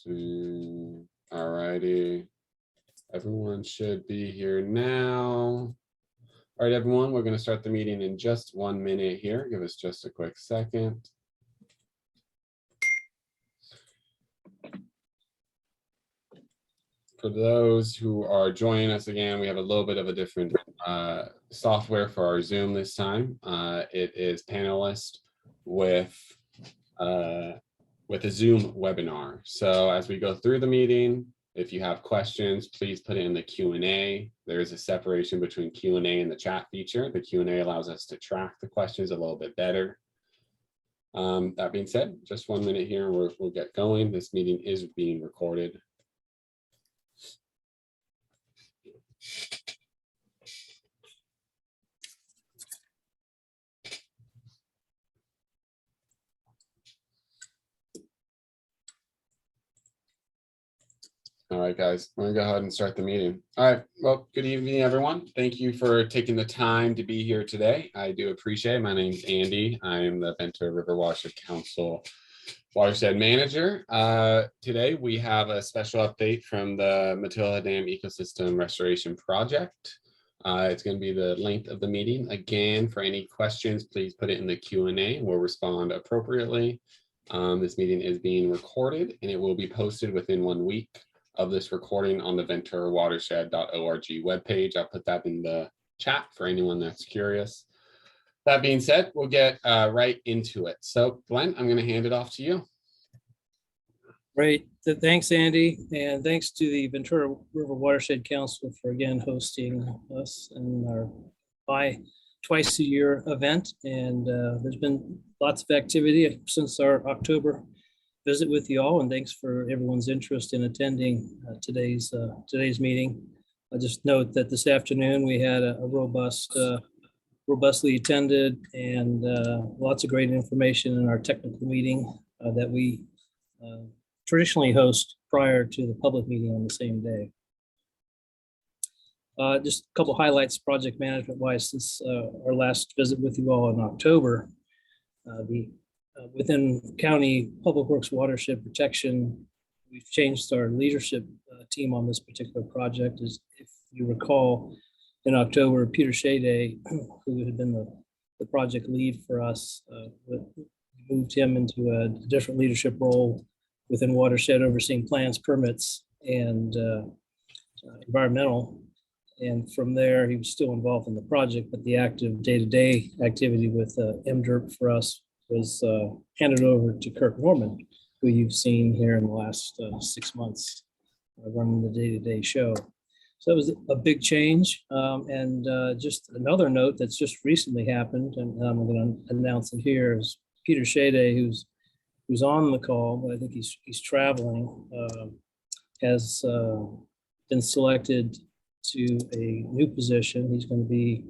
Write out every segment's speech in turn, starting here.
see. All righty. Everyone should be here now. All right, everyone, we're going to start the meeting in just 1 minute here. Give us just a quick second. For those who are joining us again, we have a little bit of a different software for our Zoom this time. It is panelist with a Zoom webinar. So as we go through the meeting, if you have questions, please put it in the Q&A. There is a separation between Q&A and the chat feature. The Q&A allows us to track the questions a little bit better. That being said, just 1 minute here, we'll get going. This meeting is being recorded. All right, guys, we're gonna go ahead and start the meeting. All right, well, good evening, everyone. Thank you for taking the time to be here today. I do appreciate it. My name's Andy. I am the Ventura River Watershed Council Watershed Manager. Today, we have a special update from the Matilda Dam Ecosystem Restoration Project. It's going to be the length of the meeting. Again, for any questions, please put it in the Q&A. We'll respond appropriately. This meeting is being recorded, and it will be posted within 1 week of this recording on the venturawatershed.org webpage. I'll put that in the chat for anyone that's curious. That being said, we'll get right into it. So Glenn, I'm going to hand it off to you. Great. Thanks, Andy. And thanks to the Ventura River Watershed Council for again hosting us in our twice a year event. And there's been lots of activity since our October visit with you all. And thanks for everyone's interest in attending today's meeting. I'll just note that this afternoon we had a robustly attended and lots of great information in our technical meeting that we traditionally host prior to the public meeting on the same day. Just a couple highlights project management wise since our last visit with you all in October. Within County Public Works Watershed Protection, we've changed our leadership team on this particular project. As if you recall, in October, Peter Shade, who had been the project lead for us, moved him into a different leadership role within Watershed, overseeing plans, permits, and environmental. And from there, he was still involved in the project, but the active day-to-day activity with MDERP for us was handed over to Kirk Norman, who you've seen here in the last 6 months running the day-to-day show. So it was a big change. And just another note that's just recently happened, and I'm going to announce it here, is Peter Shade, who's on the call, but I think he's traveling, has been selected to a new position. He's going to be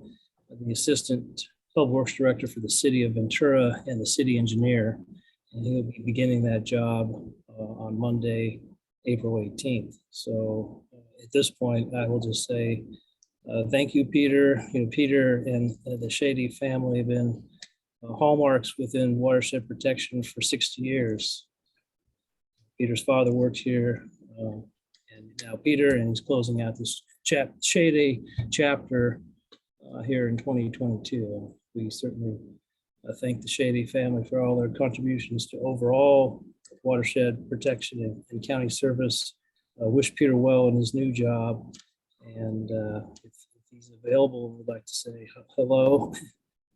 the Assistant Public Works Director for the City of Ventura and the City Engineer. And he'll be beginning that job on Monday, April 18th. So at this point, I will just say thank you, Peter. You know, Peter and the Shady family have been hallmarks within watershed protection for 60 years. Peter's father worked here, and now Peter, and he's closing out this Shady chapter here in 2022. We certainly thank the Shady family for all their contributions to overall watershed protection and county service. Wish Peter well in his new job, and if he's available, we'd like to say hello.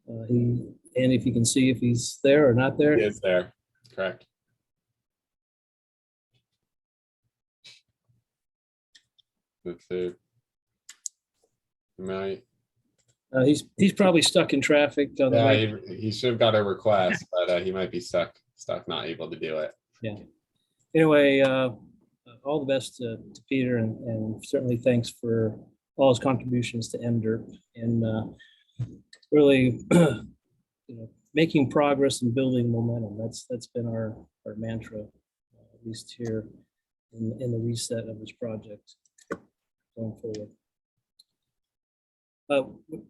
And if you can see if he's there or not there. He is there, correct. Let's see. Right. He's probably stuck in traffic. Yeah, he should have got a request, but he might be stuck, not able to do it. Yeah. Anyway, all the best to Peter, and certainly thanks for all his contributions to MDERP and really, making progress and building momentum. That's been our mantra, at least here in the reset of this project going forward.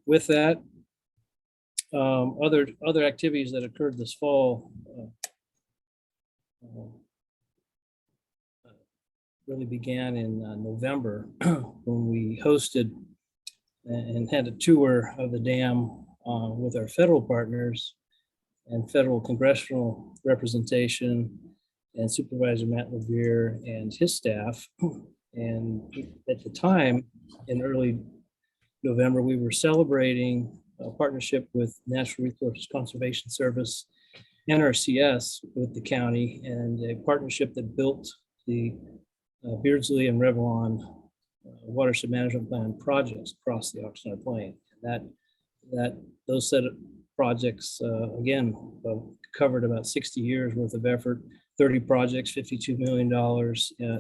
With that, other activities that occurred this fall. really began in November when we hosted and had a tour of the dam with our federal partners and federal congressional representation and Supervisor Matt Levere and his staff. And at the time, in early November, we were celebrating a partnership with Natural Resources Conservation Service, NRCS, with the county, and a partnership that built the Beardsley and Revlon watershed management plan projects across the Oxnard Plain. Those set of projects again covered about 60 years worth of effort, 30 projects, $52 million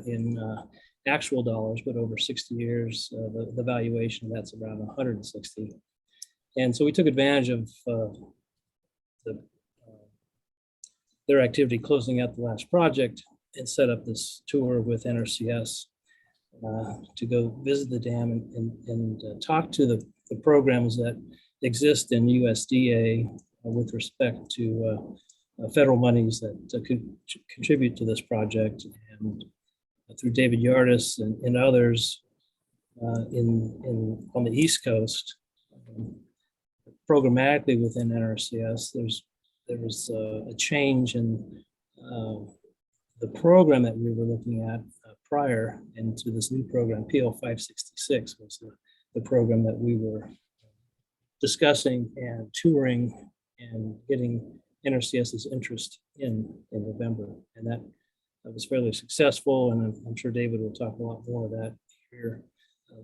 in actual dollars, but over 60 years, the valuation of that's around 160. And so we took advantage of their activity closing out the last project and set up this tour with NRCS to go visit the dam and talk to the programs that exist in USDA with respect to federal monies that could contribute to this project, and through David Yardis and others on the East Coast, programmatically within NRCS, there was a change in the program that we were looking at prior into this new program. PL 566 was the program that we were discussing and touring and getting NRCS's interest in November. And that was fairly successful. And I'm sure David will talk a lot more of that here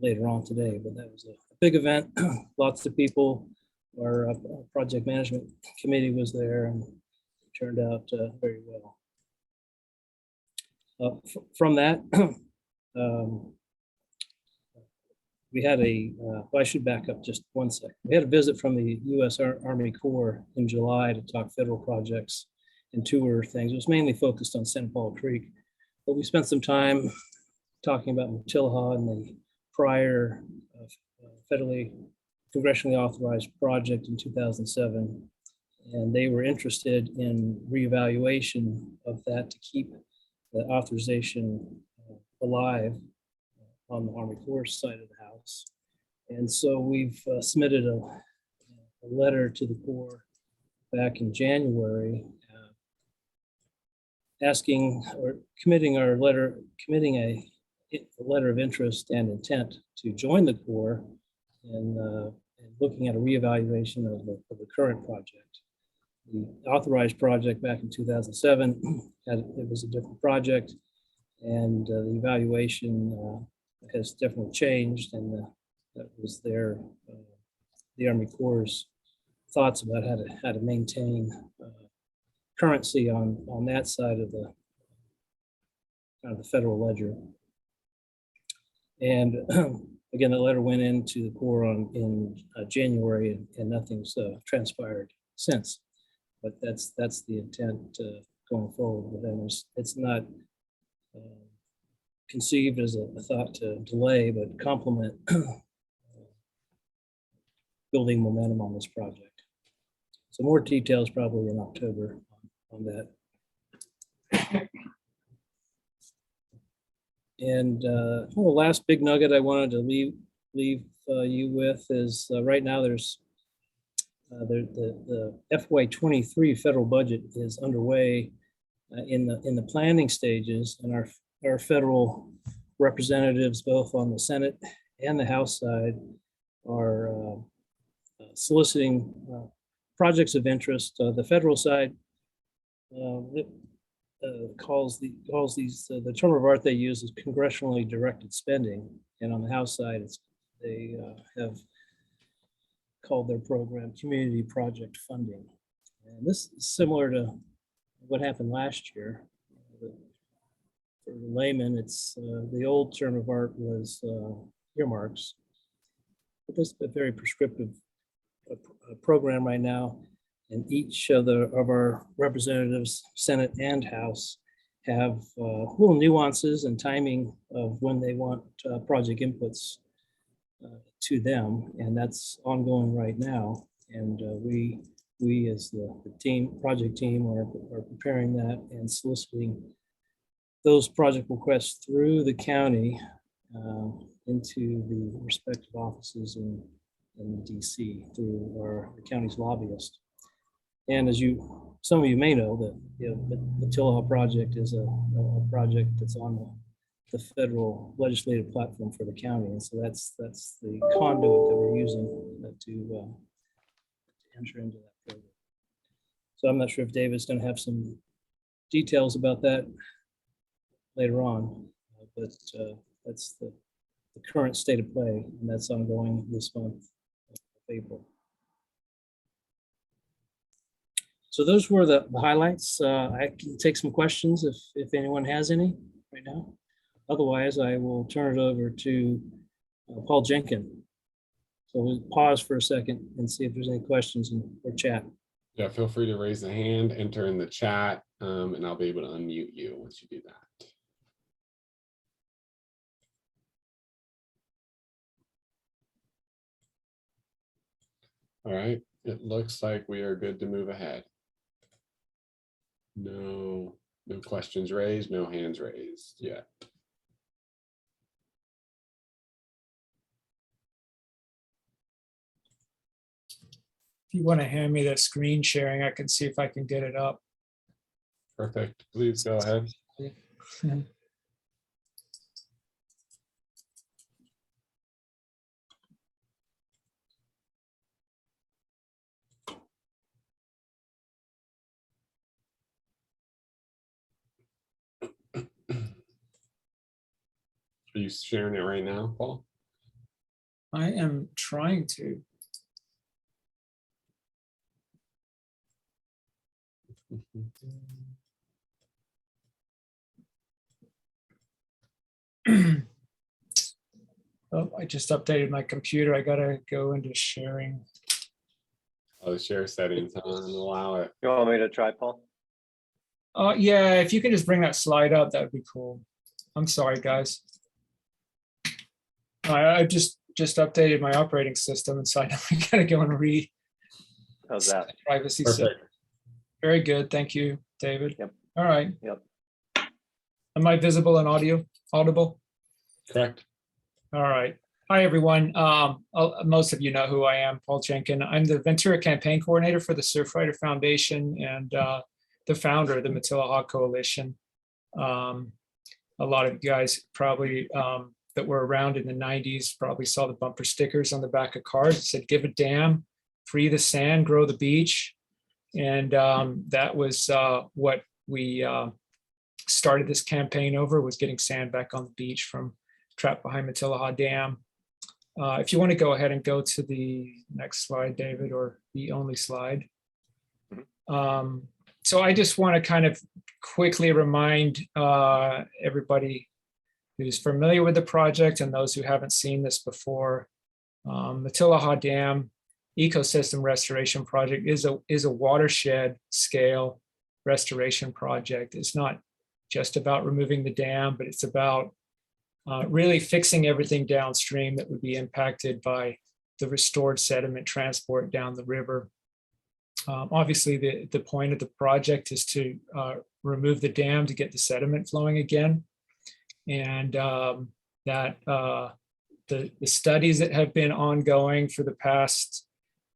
later on today. But that was a big event. Lots of people. Our project management committee was there and turned out very well. From that, we had well, I should back up just one second. We had a visit from the U.S. Army Corps in July to talk federal projects and tour things. It was mainly focused on St. Paul Creek, but we spent some time talking about Matilaha and the prior federally congressionally authorized project in 2007. And they were interested in reevaluation of that to keep the authorization alive on the Army Corps side of the house. And so we've submitted a letter to the Corps back in January asking or committing a letter of interest and intent to join the Corps and looking at a reevaluation of the current project. The authorized project back in 2007, it was a different project, and the evaluation has definitely changed, and that was the Army Corps' thoughts about how to maintain currency on that side of the kind of the federal ledger. And again, the letter went into the Corps in January, and nothing's transpired since. But that's the intent going forward with them. It's not conceived as a thought to delay, but complement building momentum on this project. So more details probably in October on that. And the last big nugget I wanted to leave you with is right now there's the FY23 federal budget is underway in the planning stages, and our federal representatives, both on the Senate and the House side, are soliciting projects of interest. The federal side calls these the term of art they use is congressionally directed spending, and on the House side, they have called their program community project funding. And this is similar to what happened last year. For the layman, it's the old term of art was earmarks. But this is a very prescriptive program right now, and each of our representatives, Senate and House, have little nuances and timing of when they want project inputs to them, and that's ongoing right now. And we as the project team are preparing that and soliciting those project requests through the county into the respective offices in DC through the county's lobbyist. And as some of you may know, that the Tillahaw project is a project that's on the federal legislative platform for the county, and so that's the conduit that we're using to enter into that program. So I'm not sure if David's going to have some details about that later on, but that's the current state of play, and that's ongoing this month of April. So those were the highlights. I can take some questions if anyone has any right now. Otherwise, I will turn it over to Paul Jenkins. So we'll pause for a second and see if there's any questions or chat. Yeah, feel free to raise a hand, enter in the chat, and I'll be able to unmute you once you do that. All right, it looks like we are good to move ahead. No questions raised, no hands raised yet. If you want to hand me the screen sharing, I can see if I can get it up. Perfect. Please go ahead. Are you sharing it right now, Paul? I am trying to. Oh, I just updated my computer. I gotta go into sharing. Oh, the share settings, allow it. You want me to try, Paul? Yeah, if you can just bring that slide up, that would be cool. I'm sorry, guys. I just updated my operating system, and so I gotta go and read. How's that? Privacy Perfect. setting. Very good. Thank you, David. Yep. All right. Yep. Am I visible and audible? Correct. All right. Hi, everyone. Most of you know who I am, Paul Jenkins. I'm the Ventura campaign coordinator for the Surfrider Foundation and the founder of the Matillahaw Coalition. A lot of you guys probably that were around in the 90s probably saw the bumper stickers on the back of cars. It said, "Give a damn, free the sand, grow the beach." And that was what we started this campaign over, was getting sand back on the beach from trapped behind Matillahaw Dam. If you want to go ahead and go to the next slide, David, or the only slide. So I just want to kind of quickly remind everybody who's familiar with the project and those who haven't seen this before. Matillahaw Dam Ecosystem Restoration Project is a watershed scale restoration project. It's not just about removing the dam, but it's about really fixing everything downstream that would be impacted by the restored sediment transport down the river. Obviously, the point of the project is to remove the dam to get the sediment flowing again. And the studies that have been ongoing for the past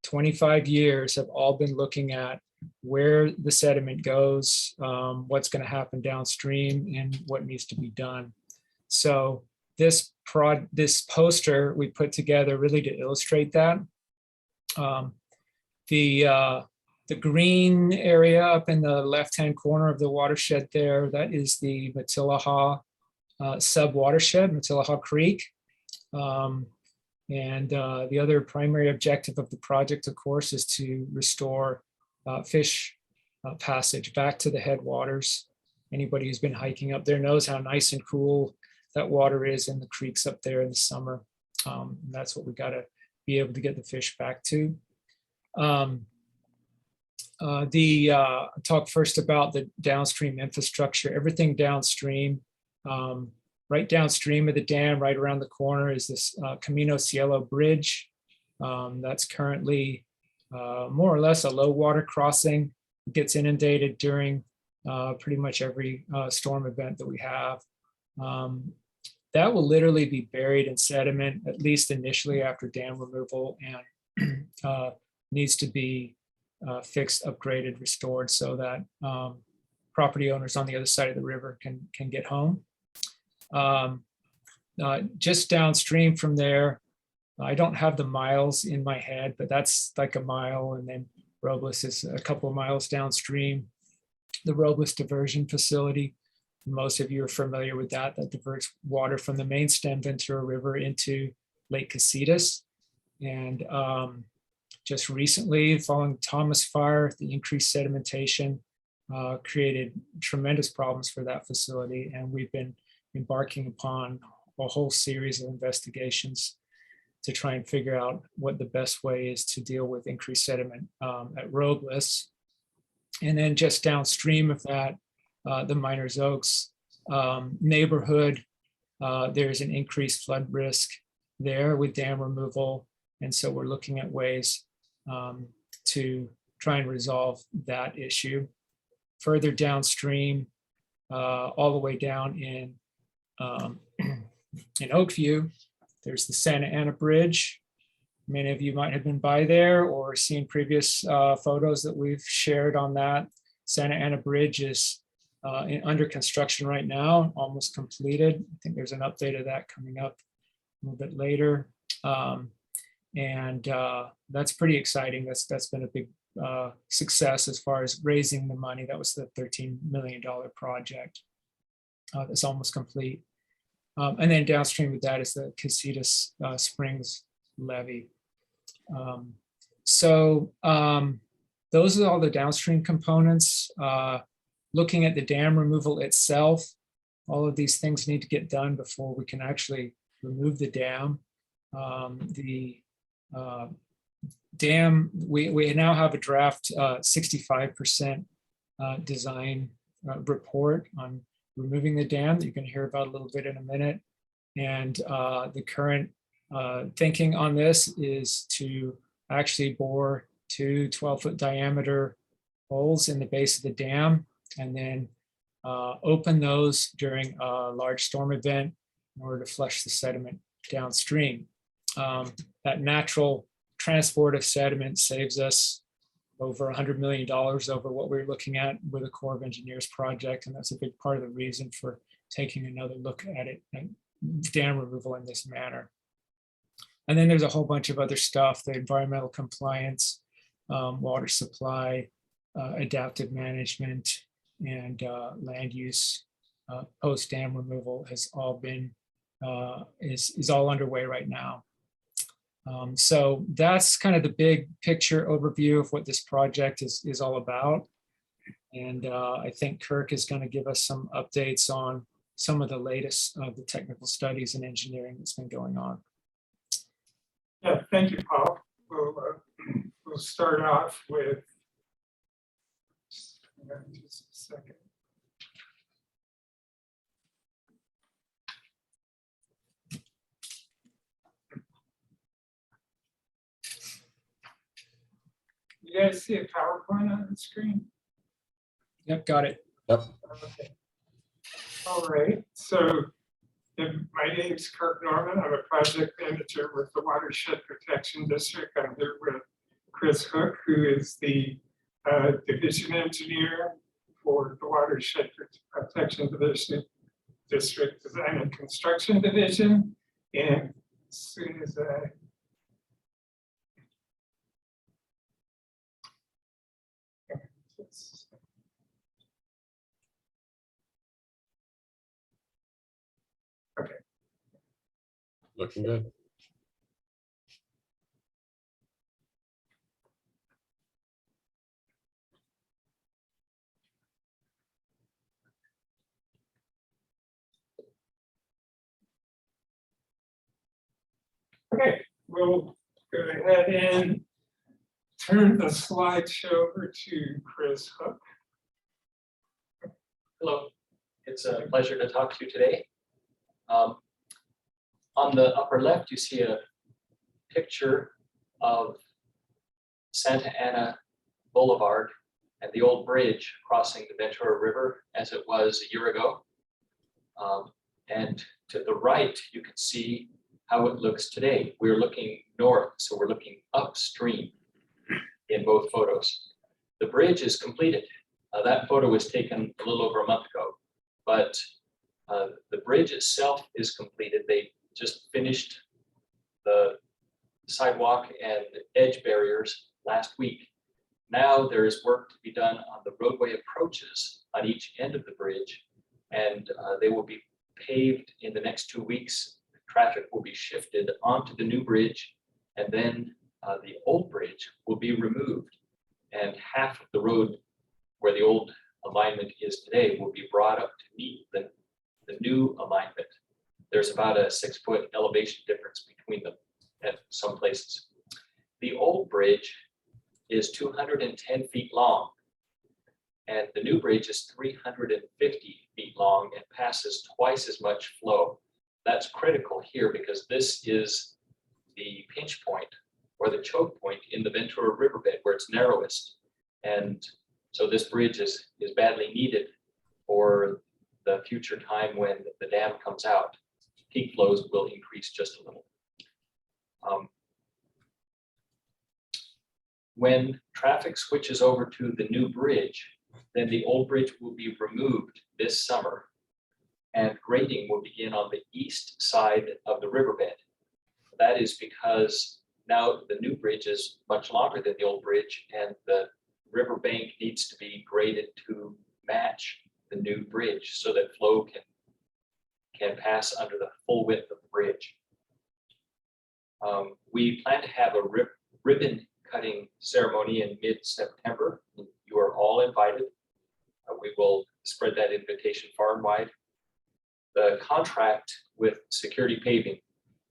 25 years have all been looking at where the sediment goes, what's going to happen downstream, and what needs to be done. So this poster we put together really to illustrate that. The green area up in the left-hand corner of the watershed there, that is the Matillahaw sub-watershed, Matillahaw Creek. And the other primary objective of the project, of course, is to restore fish passage back to the headwaters. Anybody who's been hiking up there knows how nice and cool that water is in the creeks up there in the summer. And that's what we got to be able to get the fish back to. Talk first about the downstream infrastructure. Everything downstream, right downstream of the dam, right around the corner, is this Camino Cielo Bridge. That's currently more or less a low water crossing. It gets inundated during pretty much every storm event that we have. That will literally be buried in sediment, at least initially after dam removal, and needs to be fixed, upgraded, restored so that property owners on the other side of the river can get home. Just downstream from there, I don't have the miles in my head, but that's like a mile, and then Robles is a couple of miles downstream. The Robles diversion facility, most of you are familiar with that, that diverts water from the main stem Ventura River into Lake Casitas. And just recently, following Thomas Fire, the increased sedimentation created tremendous problems for that facility. And we've been embarking upon a whole series of investigations to try and figure out what the best way is to deal with increased sediment at Robles. And then just downstream of that, the Miners Oaks neighborhood, there's an increased flood risk there with dam removal. And so we're looking at ways to try and resolve that issue. Further downstream, all the way down in Oakview, there's the Santa Ana Bridge. Many of you might have been by there or seen previous photos that we've shared on that. Santa Ana Bridge is under construction right now, almost completed. I think there's an update of that coming up a little bit later. And that's pretty exciting. That's been a big success as far as raising the money. That was the $13 million project that's almost complete. And then downstream of that is the Casitas Springs levee. Those are all the downstream components. Looking at the dam removal itself, all of these things need to get done before we can actually remove the dam. The dam, we now have a draft 65% design report on removing the dam that you can hear about a little bit in a minute. And the current thinking on this is to actually bore 2 12-foot diameter holes in the base of the dam, and then open those during a large storm event in order to flush the sediment downstream. That natural transport of sediment saves us over $100 million over what we're looking at with a Corps of Engineers project. And that's a big part of the reason for taking another look at it and dam removal in this manner. And then there's a whole bunch of other stuff, the environmental compliance, water supply, adaptive management, and land use post dam removal has all been, is all underway right now. So that's kind of the big picture overview of what this project is all about. And I think Kirk is going to give us some updates on some of the latest of the technical studies and engineering that's been going on. Yeah, thank you, Paul. We'll start off with, just a second. You guys see a PowerPoint on the screen? Yep, got it. Yep. Okay. All right, so my name is Kirk Norman. I'm a project manager with the Watershed Protection District. I'm here with Chris Hook, who is the division engineer for the Watershed Protection District Design and Construction Division. And as soon as I Looking good. Okay, we'll go ahead and turn the slideshow over to Chris Hook. Hello, it's a pleasure to talk to you today. On the upper left, you see a picture of Santa Ana Boulevard and the old bridge crossing the Ventura River as it was a year ago. And to the right, you can see how it looks today. We're looking north, so we're looking upstream in both photos. The bridge is completed. That photo was taken a little over a month ago, but the bridge itself is completed. They just finished the sidewalk and edge barriers last week. Now there is work to be done on the roadway approaches on each end of the bridge, and they will be paved in the next 2 weeks. Traffic will be shifted onto the new bridge, and then the old bridge will be removed, and half of the road where the old alignment is today will be brought up to meet the new alignment. There's about a 6-foot elevation difference between them at some places. The old bridge is 210 feet long, and the new bridge is 350 feet long and passes twice as much flow. That's critical here because this is the pinch point or the choke point in the Ventura Riverbed where it's narrowest. And so this bridge is badly needed for the future time when the dam comes out. Peak flows will increase just a little. When traffic switches over to the new bridge, then the old bridge will be removed this summer, and grading will begin on the east side of the riverbed. That is because now the new bridge is much longer than the old bridge, and the riverbank needs to be graded to match the new bridge so that flow can pass under the full width of the bridge. We plan to have a ribbon cutting ceremony in mid-September. You are all invited. We will spread that invitation far and wide. The contract with Security Paving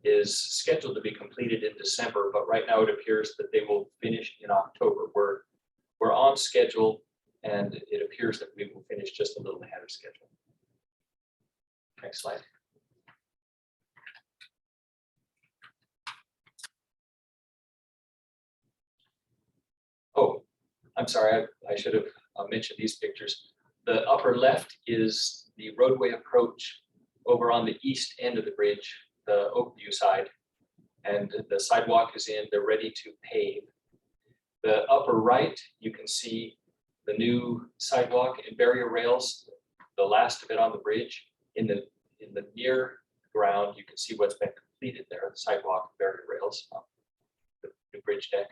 is scheduled to be completed in December, but right now it appears that they will finish in October. We're on schedule, and it appears that we will finish just a little ahead of schedule. Next slide. Oh, I'm sorry, I should have mentioned these pictures. The upper left is the roadway approach over on the east end of the bridge, the Oakview side, and the sidewalk is in, they're ready to pave. The upper right, you can see the new sidewalk and barrier rails, the last of it on the bridge. In the near ground, you can see what's been completed there, the sidewalk and barrier rails, the new bridge deck.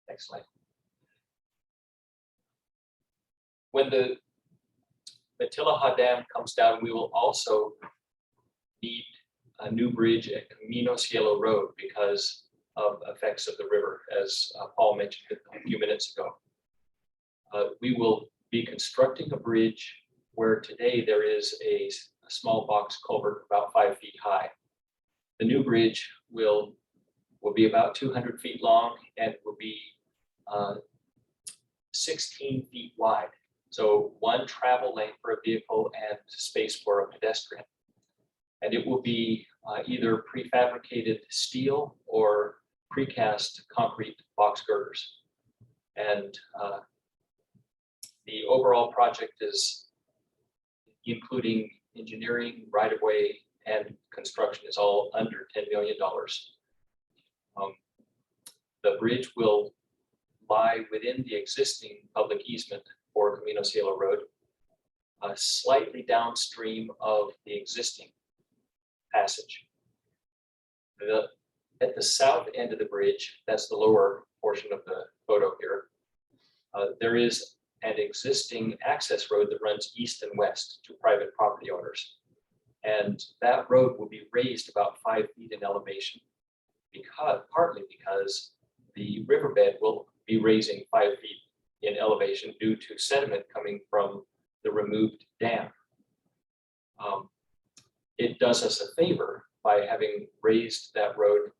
Next slide. When the Ventura Dam comes down, we will also need a new bridge at Camino Cielo Road because of effects of the river, as Paul mentioned a few minutes ago. We will be constructing a bridge where today there is a small box culvert about 5 feet high. The new bridge will be about 200 feet long and will be 16 feet wide. So one travel lane for a vehicle and space for a pedestrian. And it will be either prefabricated steel or precast concrete box girders. And the overall project is, including engineering, right-of-way, and construction, is all under $10 million. The bridge will lie within the existing public easement for Camino Cielo Road, slightly downstream of the existing passage. At the south end of the bridge, that's the lower portion of the photo here, there is an existing access road that runs east and west to private property owners. And that road will be raised about 5 feet in elevation, partly because the riverbed will be raising 5 feet in elevation due to sediment coming from the removed dam. It does us a favor by having raised that road.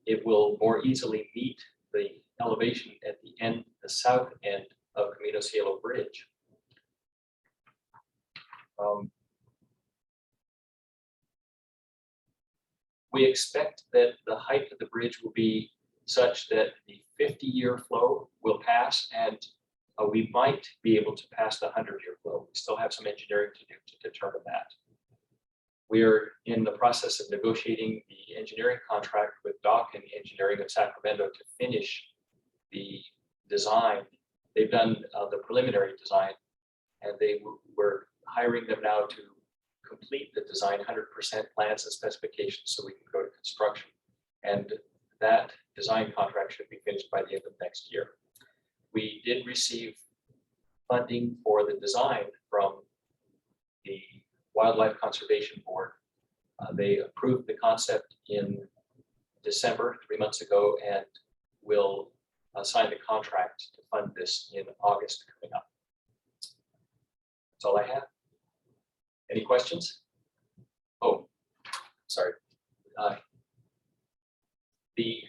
It will more easily meet the elevation at the south end of Camino Cielo Bridge. We expect that the height of the bridge will be such that the 50-year flow will pass, and we might be able to pass the 100-year flow. We still have some engineering to do to determine that. We're in the process of negotiating the engineering contract with Dock and Engineering of Sacramento to finish the design. They've done the preliminary design, and we're hiring them now to complete the design 100% plans and specifications so we can go to construction. And that design contract should be finished by the end of next year. We did receive funding for the design from the Wildlife Conservation Board. They approved the concept in December, 3 months ago, and will sign the contract to fund this in August coming up. That's all I have. Any questions? Oh, sorry. The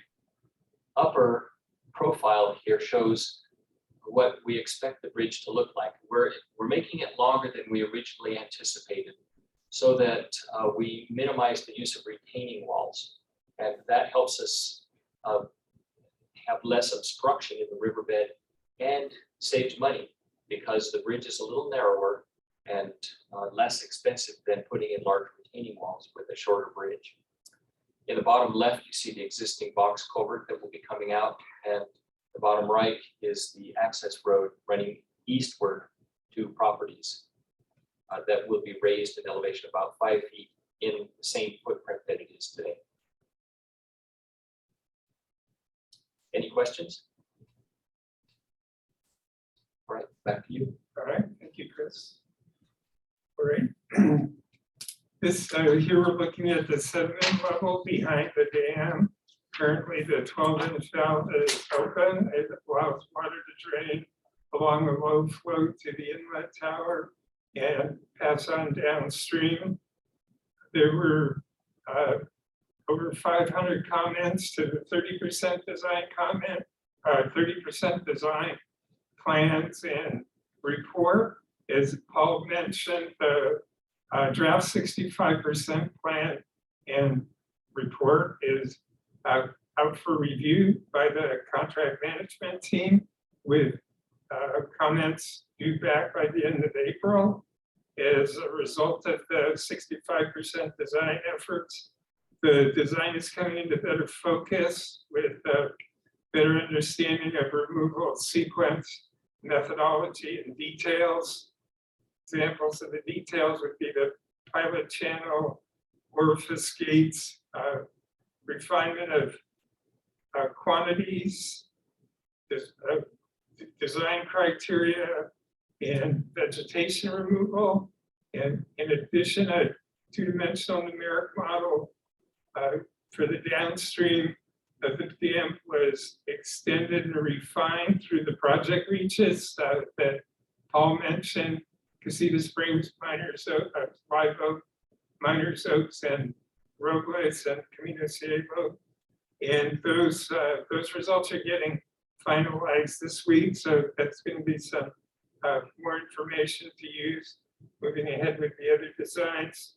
upper profile here shows what we expect the bridge to look like. We're making it longer than we originally anticipated, so that we minimize the use of retaining walls, and that helps us have less obstruction in the riverbed and saves money because the bridge is a little narrower and less expensive than putting in large retaining walls with a shorter bridge. In the bottom left, you see the existing box culvert that will be coming out, and the bottom right is the access road running eastward to properties that will be raised in elevation about 5 feet in the same footprint that it is today. Any questions? All right, back to you. All right, thank you, Chris. All right. This here we're looking at the sediment level behind the dam. Currently, the 12-inch valve is open. It allows water to drain along the low flow to the inlet tower and pass on downstream. There were over 500 comments to the 30% design comment, 30% design plans and report. As Paul mentioned, the draft 65% plan and report is out for review by the contract management team with comments due back by the end of April. As a result of the 65% design efforts, the design is coming into better focus with a better understanding of removal sequence, methodology, and details. Examples of the details would be the pilot channel, orifice gates, refinement of quantities, design criteria, and vegetation removal. And in addition, a two-dimensional numeric model for the downstream of the dam was extended and refined through the project reaches that Paul mentioned: Casita Springs, Miners Oaks, Live Oak, Miners Oaks, and Robles and Camino Ciego. And those results are getting finalized this week. So that's going to be some more information to use moving ahead with the other designs.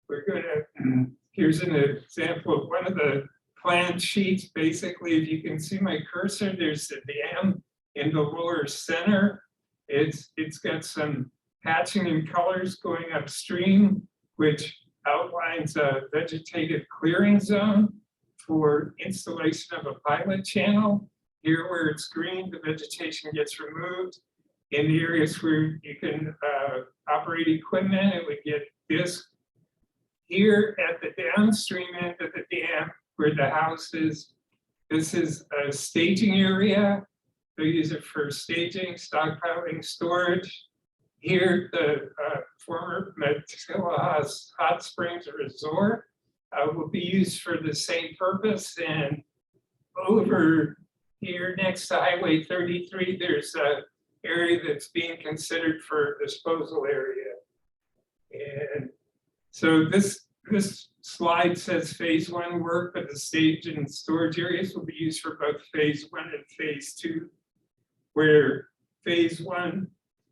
We're going to, here's an example of one of the plan sheets. Basically, if you can see my cursor, there's the dam in the lower center. It's got some hatching and colors going upstream, which outlines a vegetative clearing zone for installation of a pilot channel. Here where it's green, the vegetation gets removed. In the areas where you can operate equipment, it would get disc. Here at the downstream end of the dam, where the house is, this is a staging area. They use it for staging, stockpiling, storage. Here, the former Matilla Hot Springs Resort will be used for the same purpose. And over here next to Highway 33, there's an area that's being considered for disposal area. And so this slide says phase 1 work, but the stage and storage areas will be used for both phase 1 and phase 2, where phase 1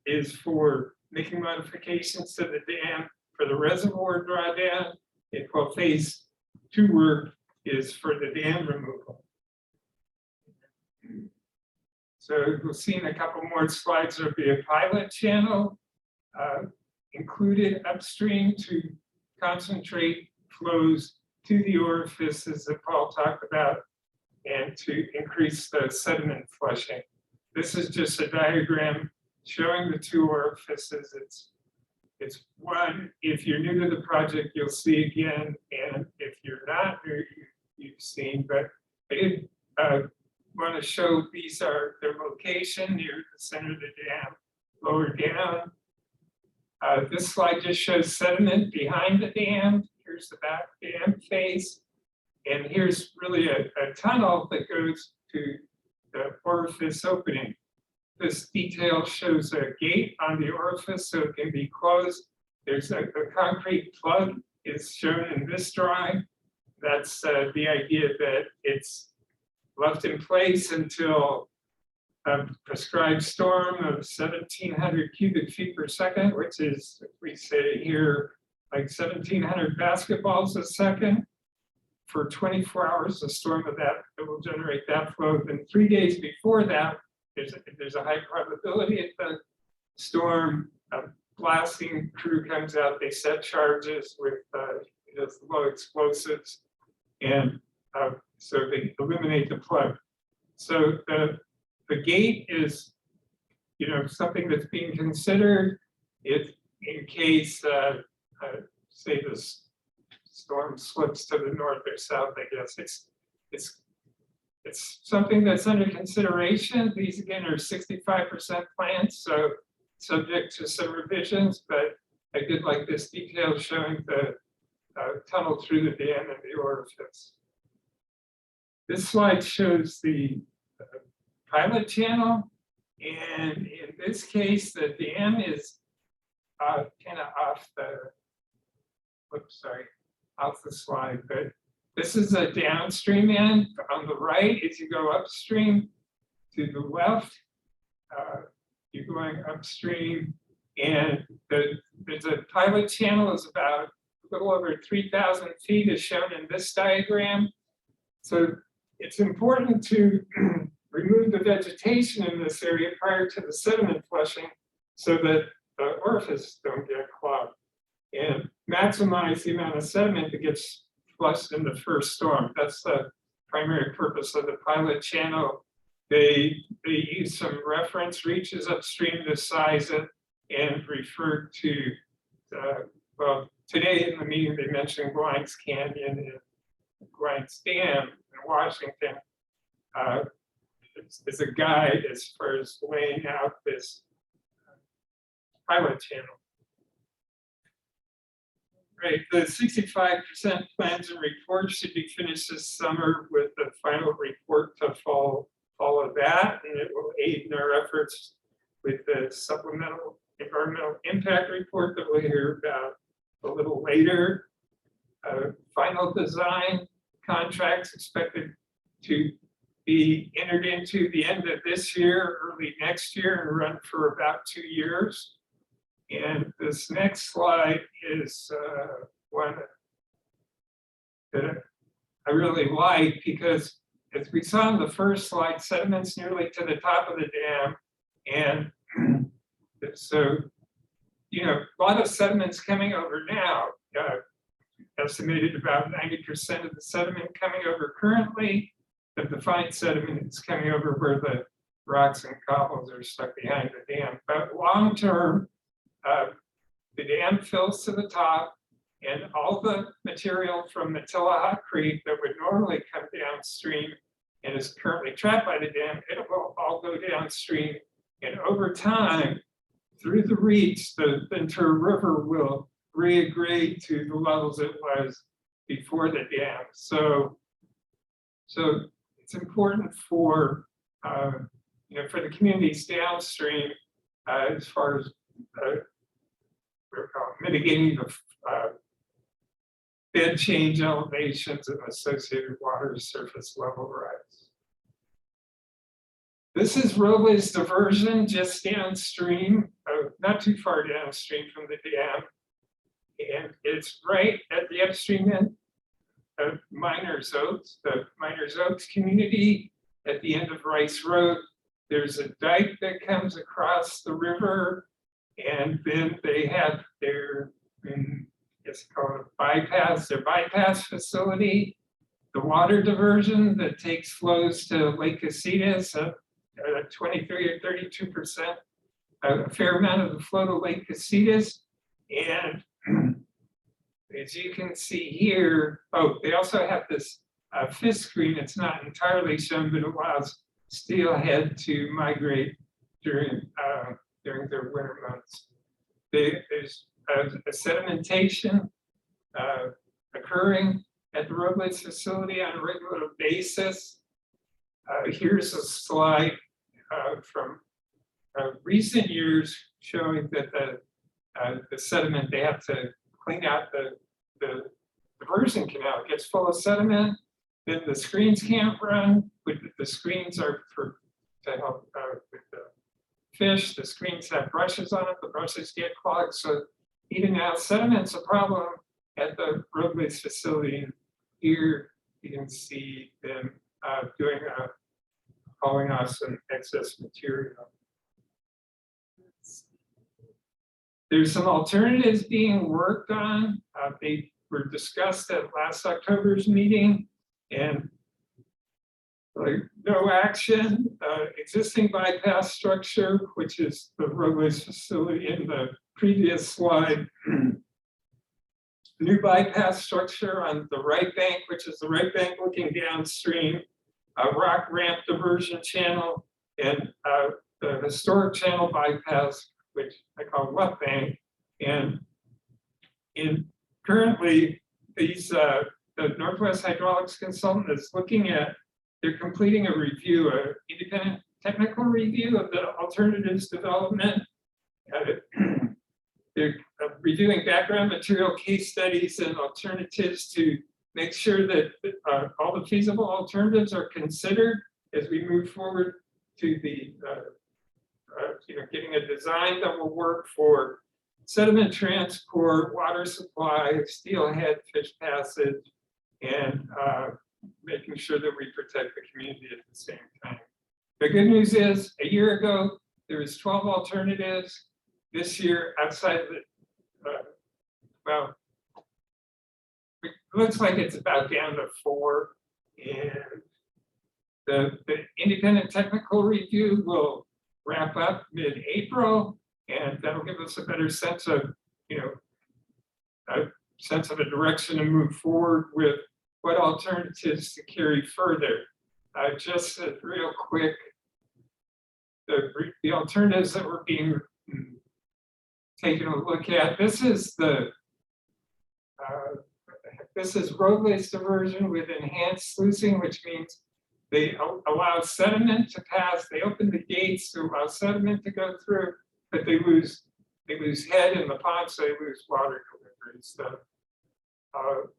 is for making modifications to the dam for the reservoir drawdown. While phase 2 work is for the dam removal. So we'll see in a couple more slides, there'll be a pilot channel included upstream to concentrate flows to the orifices that Paul talked about and to increase the sediment flushing. This is just a diagram showing the two orifices. It's one, if you're new to the project, you'll see again, and if you're not new, you've seen, but I did want to show these are their location near the center of the dam, lower down. This slide just shows sediment behind the dam. Here's the back dam face. And here's really a tunnel that goes to the orifice opening. This detail shows a gate on the orifice so it can be closed. There's a concrete plug is shown in this drawing. That's the idea that it's left in place until a prescribed storm of 1,700 cubic feet per second, which is, we say here, like 1,700 basketballs a second. For 24 hours, a storm of that will generate that flow. Then 3 days before that, there's a high probability if the storm blasting crew comes out, they set charges with low explosives, and so they eliminate the plug. So the gate is, something that's being considered if in case, say this storm slips to the north or south. I guess it's something that's under consideration. These again are 65% planned, so subject to some revisions, but I did like this detail showing the tunnel through the dam and the orifice. This slide shows the pilot channel, and in this case, the dam is kind of off the slide, but this is a downstream end. On the right, as you go upstream, to the left, you're going upstream, and there's a pilot channel is about a little over 3,000 feet, as shown in this diagram. So it's important to remove the vegetation in this area prior to the sediment flushing so that the orifices don't get clogged, and maximize the amount of sediment that gets flushed in the first storm. That's the primary purpose of the pilot channel. They use some reference reaches upstream to size it and refer to, well, today in the meeting, they mentioned Glines Canyon and Glines Dam in Washington. It's a guide as far as laying out this pilot channel. Right, the 65% plans and reports should be finished this summer, with the final report to follow that, and it will aid in our efforts with the supplemental environmental impact report that we'll hear about a little later. Final design contracts expected to be entered into the end of this year, early next year, and run for about 2 years. And this next slide is one that I really like, because as we saw in the first slide, sediment's nearly to the top of the dam. And so, a lot of sediment's coming over now, estimated about 90% of the sediment coming over currently. The fine sediment is coming over where the rocks and cobbles are stuck behind the dam. But long term, the dam fills to the top, and all the material from Matilaha Creek that would normally come downstream and is currently trapped by the dam, it will all go downstream. And over time, through the reach, the Ventura River will regrade to the levels it was before the dam. So it's important for for the communities downstream, as far as mitigating the bed change elevations and associated water surface level rise. This is Robles diversion just downstream, not too far downstream from the dam. And it's right at the upstream end Miners Oaks, the Miners Oaks community at the end of Rice Road. There's a dike that comes across the river, and then they have their, it's called a bypass, their bypass facility, the water diversion that takes flows to Lake Casitas, 23 or 32%, a fair amount of the flow to Lake Casitas. And as you can see here, oh, they also have this fish screen. It's not entirely shown, but it allows steelhead to migrate during their winter months. There's a sedimentation occurring at the roadways facility on a regular basis. Here's a slide from recent years showing that the sediment, they have to clean out the diversion canal. It gets full of sediment, then the screens can't run. The screens are to help with the fish. The screens have brushes on it. The brushes get clogged. So eating out sediment's a problem at the roadways facility. Here you can see them hauling off some excess material. There's some alternatives being worked on. They were discussed at last October's meeting, and like no action. Existing bypass structure, which is the roadways facility in the previous slide. New bypass structure on the right bank, which is the right bank looking downstream, a rock ramp diversion channel, and the historic channel bypass, which I call left bank. And currently, the Northwest Hydraulics consultant is looking at, they're completing a review, an independent technical review of the alternatives development. They're reviewing background material, case studies, and alternatives to make sure that all the feasible alternatives are considered as we move forward to the getting a design that will work for sediment transport, water supply, steelhead, fish passage, and making sure that we protect the community at the same time. The good news is, a year ago, there was 12 alternatives. This year, outside of well, it looks like it's about down to 4. And the independent technical review will wrap up mid-April, and that'll give us a better sense of, a direction to move forward with what alternatives to carry further. Just real quick, the alternatives that were being taken a look at. This is roadways diversion with enhanced sluicing, which means they allow sediment to pass. They open the gates to allow sediment to go through, but they lose head in the pond, so they lose water deliveries. The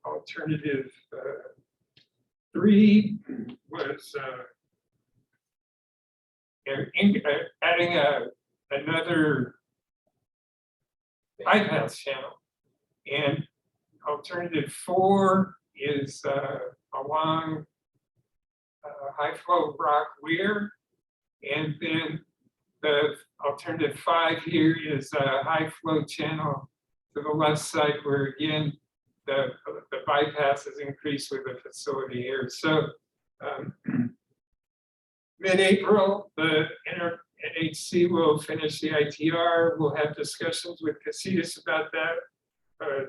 alternative 3 was adding another bypass channel, and alternative 4 is along high flow rock weir, and then the alternative 5 here is a high flow channel to the left side, where again the bypass is increased with the facility here. So mid-April, the NHC will finish the ITR. We'll have discussions with Casitas about that,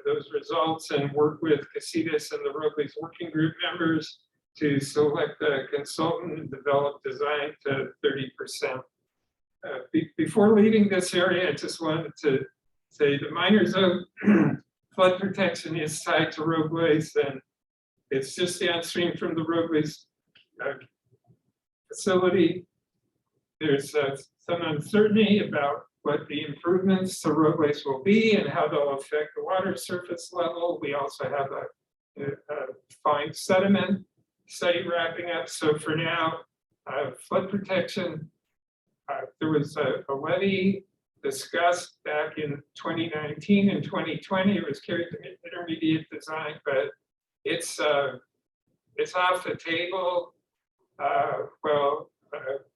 those results, and work with Casitas and the roadways working group members to select a consultant and develop design to 30%. Before leaving this area, I just wanted to say the Miners Oak flood protection is tied to roadways, and it's just downstream from the roadways facility. There's some uncertainty about what the improvements to roadways will be and how they'll affect the water surface level. We also have a fine sediment study wrapping up. So for now, flood protection, there was a levy discussed back in 2019 and 2020. It was carried to intermediate design, but it's off the table.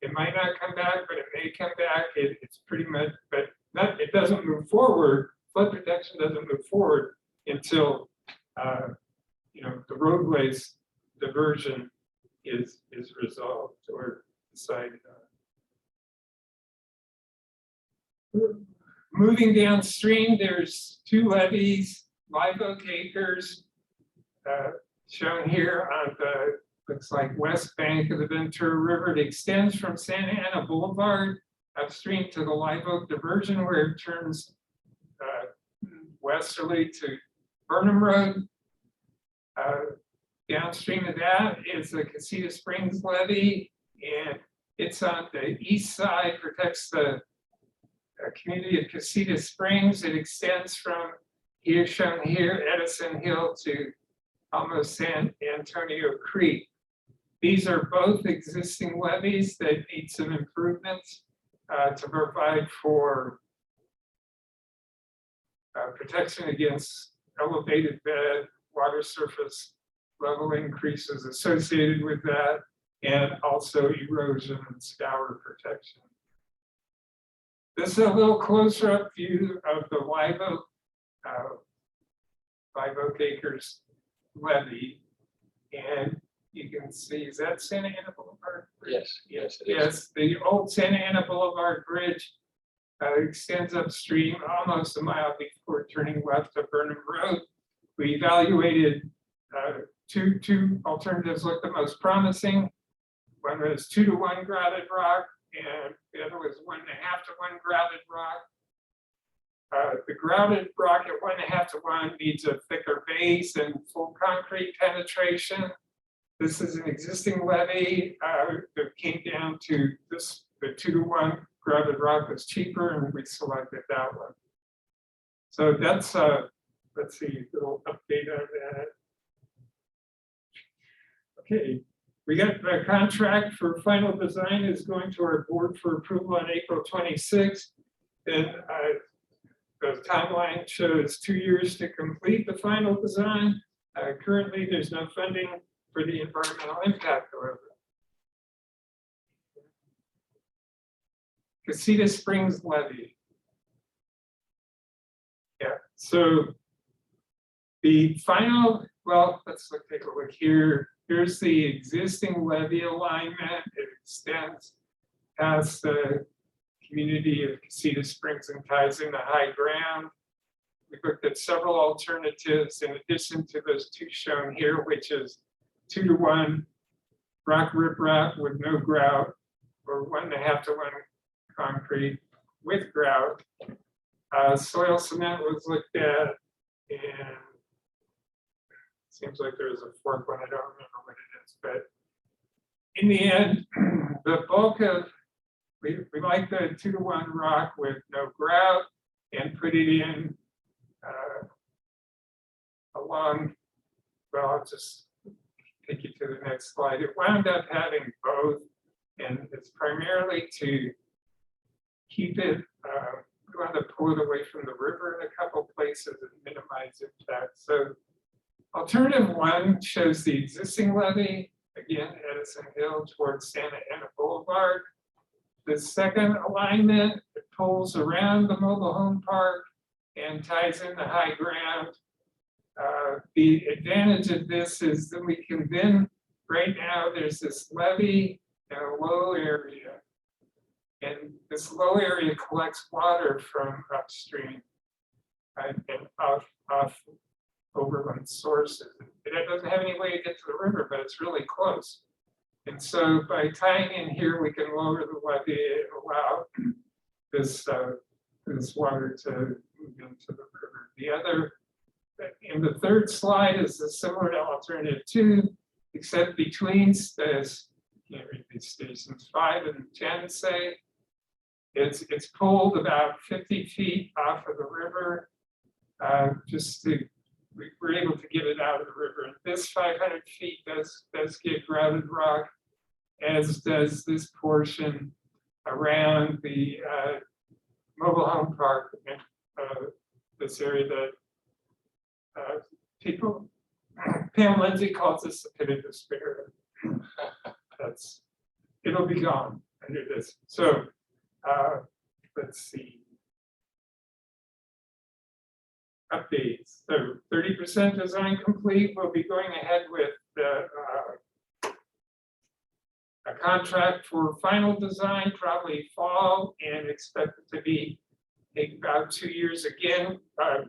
It might not come back, but it may come back. It's pretty much, but it doesn't move forward. Flood protection doesn't move forward until the roadways diversion is resolved or decided on. Moving downstream, there's 2 levees, Live Oak Acres, shown here on the, looks like west bank of the Ventura River. It extends from Santa Ana Boulevard upstream to the Live Oak diversion, where it turns westerly to Burnham Road. Downstream of that is the Casita Springs levee, and it's on the east side, protects the community of Casita Springs. It extends from here, shown here, Edison Hill to almost San Antonio Creek. These are both existing levees that need some improvements to provide for protection against elevated bed, water surface level increases associated with that, and also erosion and scour protection. This is a little closer up view of the Live Oak Acres levee, and you can see, is that Santa Ana Boulevard? Yes, yes, it is. Yes, the old Santa Ana Boulevard Bridge extends upstream almost a mile before turning left to Burnham Road. We evaluated two alternatives looked the most promising. One was 2-to-1 grouted rock, and the other was 1.5-to-1 grouted rock. The grouted rock at 1.5-to-1 needs a thicker base and full concrete penetration. This is an existing levee that came down to this. The 2-to-1 grouted rock was cheaper, and we selected that one. So that's let's see, a little update on that. Okay, we got the contract for final design is going to our board for approval on April 26th. And the timeline shows 2 years to complete the final design. Currently, there's no funding for the environmental impact, however. Casita Springs levee. Yeah, so the final, well, let's take a look here. Here's the existing levee alignment. It extends past the community of Casita Springs and ties into high ground. We looked at several alternatives in addition to those 2 shown here, which is 2-to-1 rock riprap with no grout, or 1.5-to-1 concrete with grout. Soil cement was looked at, and seems like there's a 4th one. I don't remember what it is, but in the end, the bulk of we like the 2-to-1 rock with no grout and put it in along. Well, I'll just take you to the next slide. It wound up having both, and it's primarily to keep it. We want to pull it away from the river in a couple places and minimize impact. So alternative 1 shows the existing levee, again, Edison Hill towards Santa Ana Boulevard. The second alignment, it pulls around the mobile home park and ties into high ground. The advantage of this is that we can then, right now, there's this levee and a low area. And this low area collects water from upstream and off overland sources. It doesn't have any way to get to the river, but it's really close. And so by tying in here, we can lower the levee and allow this water to move into the river. The other, in the third slide, is a similar to alternative 2, except between stations 5 and 10, say, it's pulled about 50 feet off of the river, we're able to get it out of the river. And this 500 feet does get grouted rock, as does this portion around the mobile home park and this area that people Pam Lindsay calls this the pit of despair. It'll be gone under this. So let's see. Updates. So 30% design complete. We'll be going ahead with a contract for final design, probably fall, and expect it to be take about 2 years again.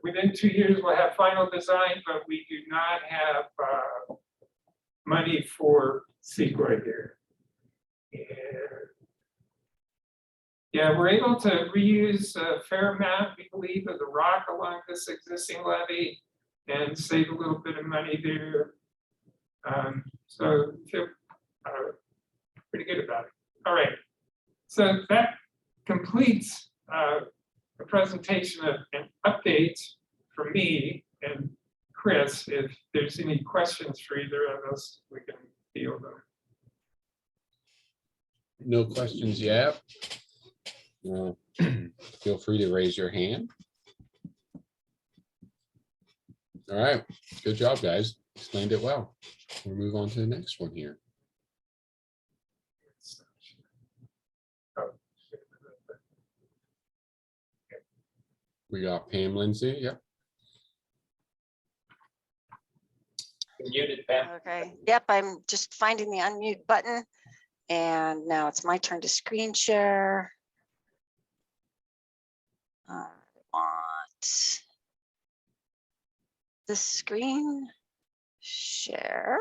Within 2 years, we'll have final design, but we do not have money for CEQA here. Yeah, we're able to reuse a fair amount, we believe, of the rock along this existing levee and save a little bit of money there. So feel pretty good about it. All right, so that completes the presentation of an update from me and Chris. If there's any questions for either of us, we can field them. No questions yet. Feel free to raise your hand. All right, good job, guys. Explained it well. We'll move on to the next one here. We got Pam Lindsay. Yep. Muted, Pam. Okay, yep, I'm just finding the unmute button. And now it's my turn to screen share. I want the screen share.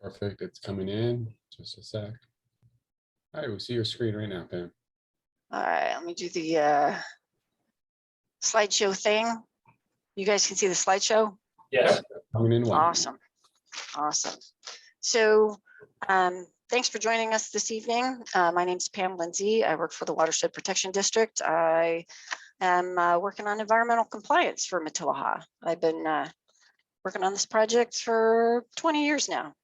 Perfect. It's coming in. Just a sec. All right, we see your screen right now, Pam. All right, let me do the slideshow thing. You guys can see the slideshow? Yes. Coming in well. Awesome. Awesome. So thanks for joining us this evening. My name is Pam Lindsay. I work for the Watershed Protection District. I am working on environmental compliance for Matilaha. I've been working on this project for 20 years now.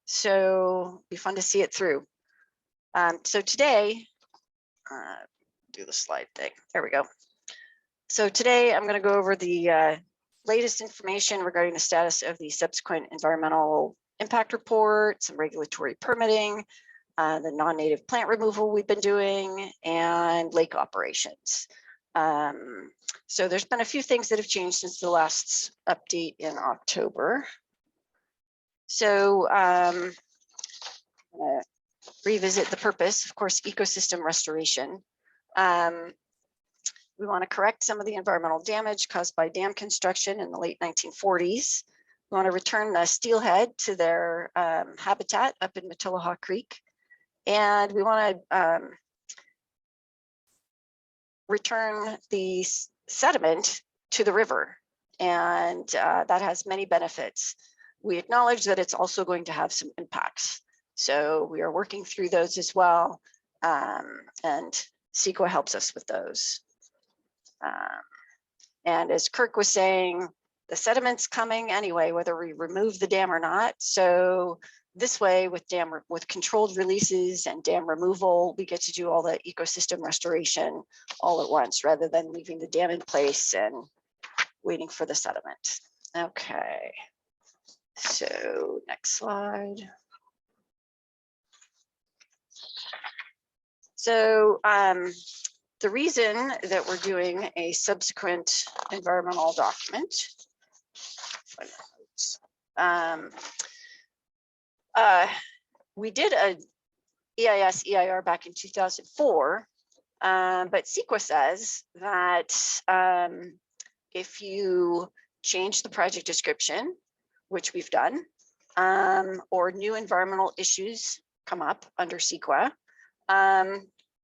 So it'll be fun to see it through. So today, do the slide thing. There we go. So today I'm going to go over the latest information regarding the status of the subsequent environmental impact report, some regulatory permitting, the non-native plant removal we've been doing, and lake operations. So there's been a few things that have changed since the last update in October. So I'm gonna revisit the purpose, of course, ecosystem restoration. We want to correct some of the environmental damage caused by dam construction in the late 1940s. We want to return the steelhead to their habitat up in Matilaha Creek. And we want to return the sediment to the river. And that has many benefits. We acknowledge that it's also going to have some impacts. So we are working through those as well. And CEQA helps us with those. And as Kirk was saying, the sediment's coming anyway, whether we remove the dam or not. So this way, with controlled releases and dam removal, we get to do all the ecosystem restoration all at once, rather than leaving the dam in place and waiting for the sediment. Okay. So next slide. So the reason that we're doing a subsequent environmental document, we did a EIS EIR back in 2004, but CEQA says that if you change the project description, which we've done, or new environmental issues come up under CEQA,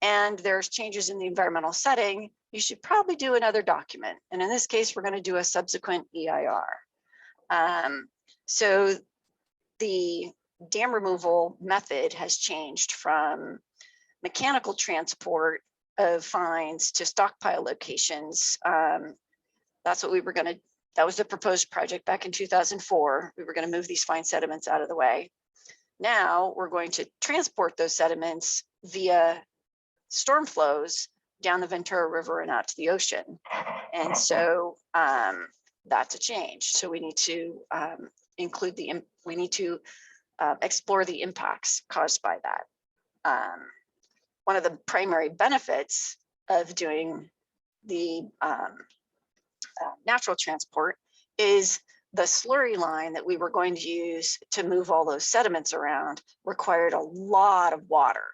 and there's changes in the environmental setting, you should probably do another document. And in this case, we're going to do a subsequent EIR. So the dam removal method has changed from mechanical transport of fines to stockpile locations. That's what we were going to, that was the proposed project back in 2004. We were going to move these fine sediments out of the way. Now we're going to transport those sediments via storm flows down the Ventura River and out to the ocean. And so that's a change. So we need to include we need to explore the impacts caused by that. One of the primary benefits of doing the natural transport is the slurry line that we were going to use to move all those sediments around required a lot of water.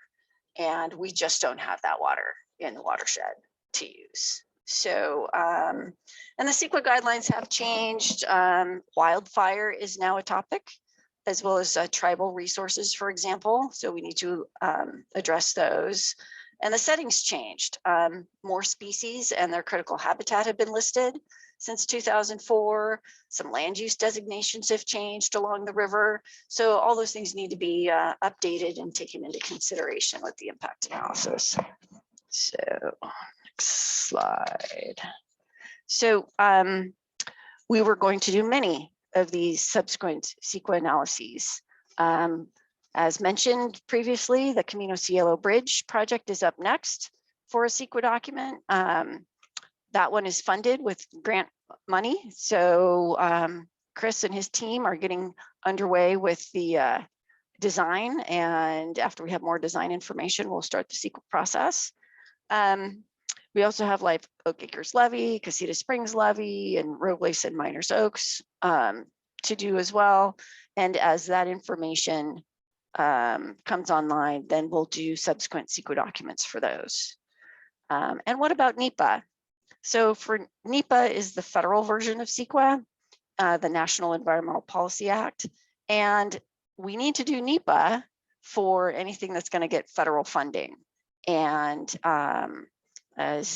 And we just don't have that water in the watershed to use. So, and the CEQA guidelines have changed. Wildfire is now a topic, as well as tribal resources, for example. So we need to address those. And the settings changed. More species and their critical habitat have been listed since 2004. Some land use designations have changed along the river. So all those things need to be updated and taken into consideration with the impact analysis. So next slide. So we were going to do many of these subsequent CEQA analyses. As mentioned previously, the Camino Cielo Bridge project is up next for a CEQA document. That one is funded with grant money. So Chris and his team are getting underway with the design. And after we have more design information, we'll start the CEQA process. We also have Live Oak Acres Levee, Casita Springs Levee, and Robles and Miners Oaks to do as well. And as that information comes online, then we'll do subsequent CEQA documents for those. And what about NEPA? So for NEPA is the federal version of CEQA, the National Environmental Policy Act. And we need to do NEPA for anything that's going to get federal funding. And as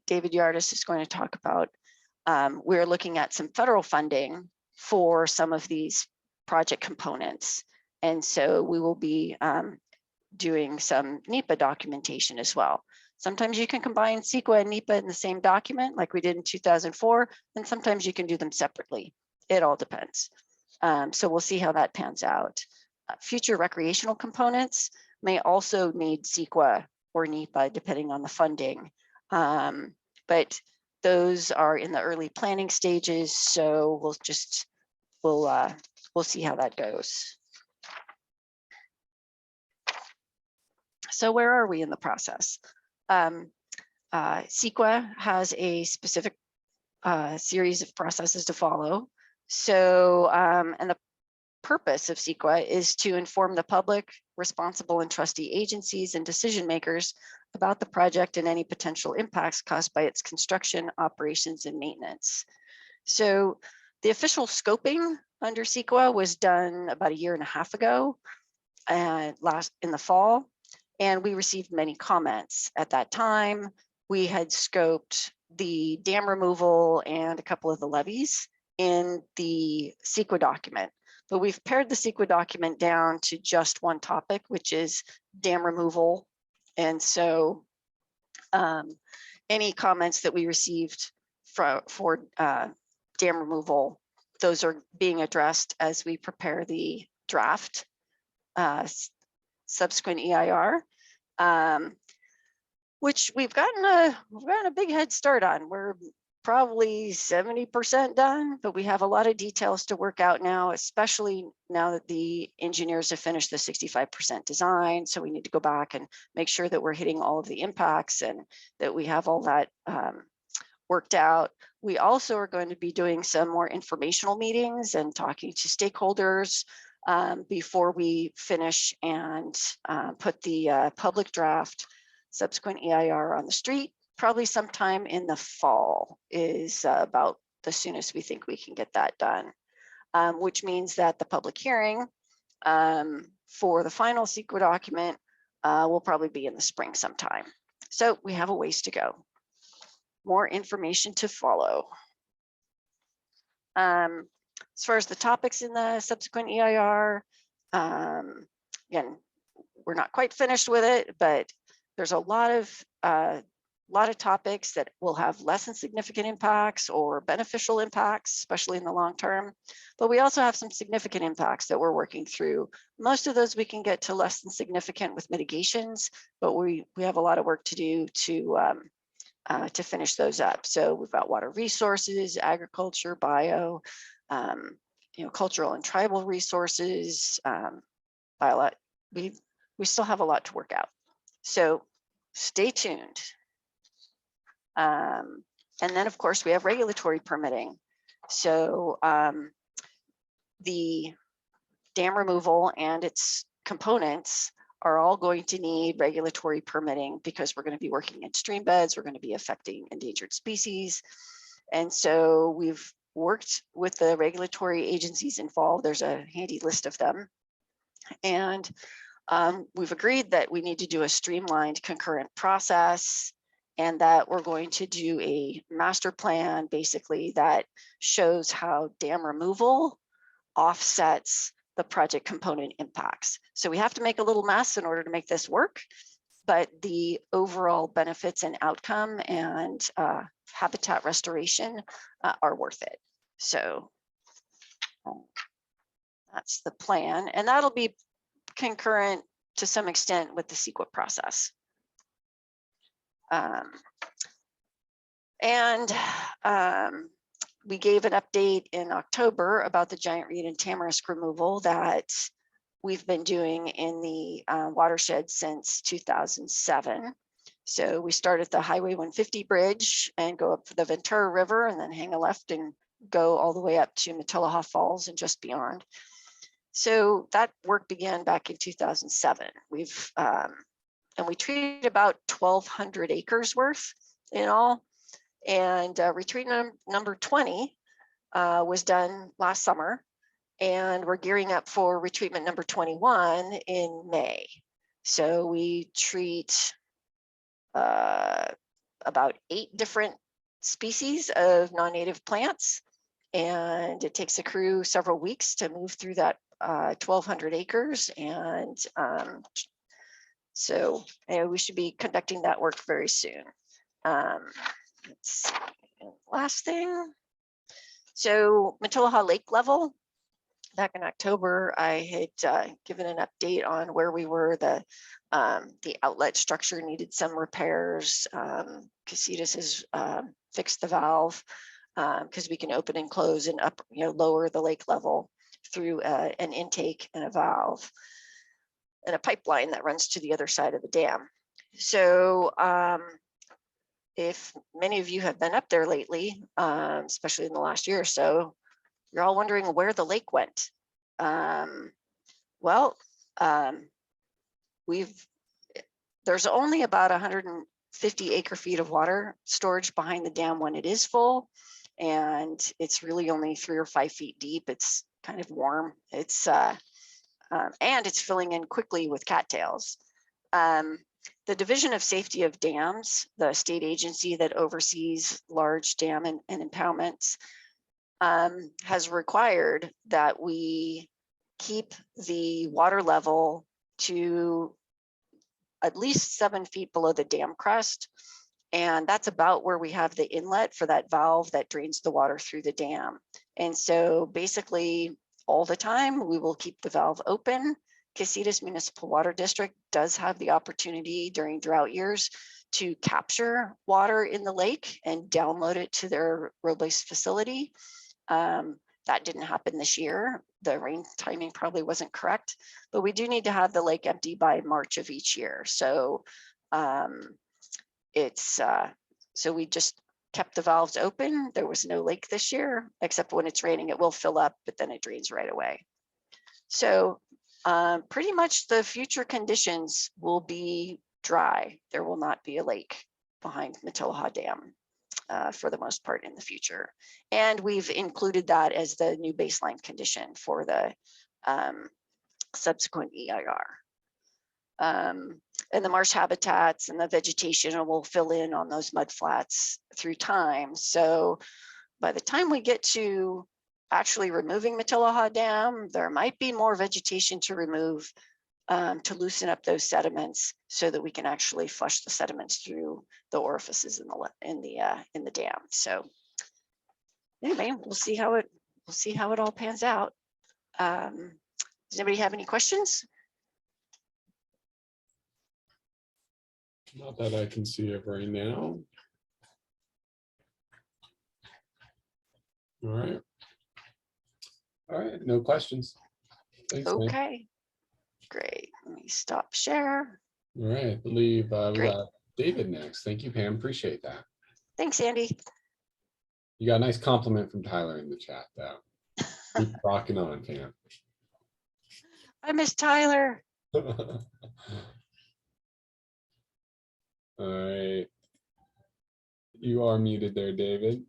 David Yardis is going to talk about, we're looking at some federal funding for some of these project components. And so we will be doing some NEPA documentation as well. Sometimes you can combine CEQA and NEPA in the same document like we did in 2004, and sometimes you can do them separately. It all depends. So we'll see how that pans out. Future recreational components may also need CEQA or NEPA depending on the funding. But those are in the early planning stages, so we'll see how that goes. So where are we in the process? CEQA has a specific series of processes to follow. So, and the purpose of CEQA is to inform the public, responsible and trustee agencies and decision makers about the project and any potential impacts caused by its construction, operations, and maintenance. So the official scoping under CEQA was done about 1.5 years ago, last in the fall. And we received many comments at that time. We had scoped the dam removal and a couple of the levees in the CEQA document, but we've pared the CEQA document down to just one topic, which is dam removal. And so any comments that we received for dam removal, those are being addressed as we prepare the draft subsequent EIR, which we've gotten a big head start on. We're probably 70% done, but we have a lot of details to work out now, especially now that the engineers have finished the 65% design. So we need to go back and make sure that we're hitting all of the impacts and that we have all that worked out. We also are going to be doing some more informational meetings and talking to stakeholders before we finish and put the public draft subsequent EIR on the street. Probably sometime in the fall is about the soonest we think we can get that done, which means that the public hearing for the final CEQA document will probably be in the spring sometime. So we have a ways to go. More information to follow. As far as the topics in the subsequent EIR, again, we're not quite finished with it, but there's a lot of topics that will have less than significant impacts or beneficial impacts, especially in the long term. But we also have some significant impacts that we're working through. Most of those we can get to less than significant with mitigations, but we have a lot of work to do to to finish those up. So we've got water resources, agriculture, bio, cultural and tribal resources. We still have a lot to work out. So stay tuned. And then, of course, we have regulatory permitting. So the dam removal and its components are all going to need regulatory permitting because we're going to be working in stream beds, we're going to be affecting endangered species. And so we've worked with the regulatory agencies involved. There's a handy list of them. And we've agreed that we need to do a streamlined concurrent process and that we're going to do a master plan basically that shows how dam removal offsets the project component impacts. So we have to make a little mess in order to make this work, but the overall benefits and outcome and habitat restoration are worth it. So that's the plan, and that'll be concurrent to some extent with the CEQA process. We gave an update in October about the giant reed and tamarisk removal that we've been doing in the watershed since 2007. So we start at the Highway 150 bridge and go up the Ventura River and then hang a left and go all the way up to Matilaha Falls and just beyond. So that work began back in 2007. We treated about 1,200 acres worth in all. And retreat number 20 was done last summer, and we're gearing up for retreatment number 21 in May. So we treat about 8 different species of non-native plants, and it takes a crew several weeks to move through that 1,200 acres. And so we should be conducting that work very soon. Let's see, last thing. So Matilaha Lake level, back in October, I had given an update on where we were. The outlet structure needed some repairs. Casitas has fixed the valve because we can open and close and up, lower the lake level through an intake and a valve and a pipeline that runs to the other side of the dam. So if many of you have been up there lately, especially in the last year or so, you're all wondering where the lake went. There's only about 150 acre feet of water storage behind the dam when it is full, and it's really only 3 or 5 feet deep. It's kind of warm. It's and it's filling in quickly with cattails. The Division of Safety of Dams, the state agency that oversees large dam and impoundments, has required that we keep the water level to at least 7 feet below the dam crest. And that's about where we have the inlet for that valve that drains the water through the dam. And so basically all the time, we will keep the valve open. Casitas Municipal Water District does have the opportunity during drought years to capture water in the lake and download it to their road-based facility. That didn't happen this year. The rain timing probably wasn't correct, but we do need to have the lake empty by March of each year. So so we just kept the valves open. There was no lake this year, except when it's raining, it will fill up, but then it drains right away. So pretty much the future conditions will be dry. There will not be a lake behind Matilaha Dam for the most part in the future. And we've included that as the new baseline condition for the subsequent EIR. And the marsh habitats and the vegetation will fill in on those mud flats through time. So by the time we get to actually removing Matilaha Dam, there might be more vegetation to remove to loosen up those sediments so that we can actually flush the sediments through the orifices in the dam. So anyway, we'll see how it all pans out. Does anybody have any questions? Not that I can see of right now. All right. All right, no questions. Thanks, man. Okay, great. Let me stop share. All right, I believe we Great. got David next. Thank you, Pam. Appreciate that. Thanks, Andy. You got a nice compliment from Tyler in the chat, though. Keep rocking on, Pam. I miss Tyler. All right. You are muted there, David.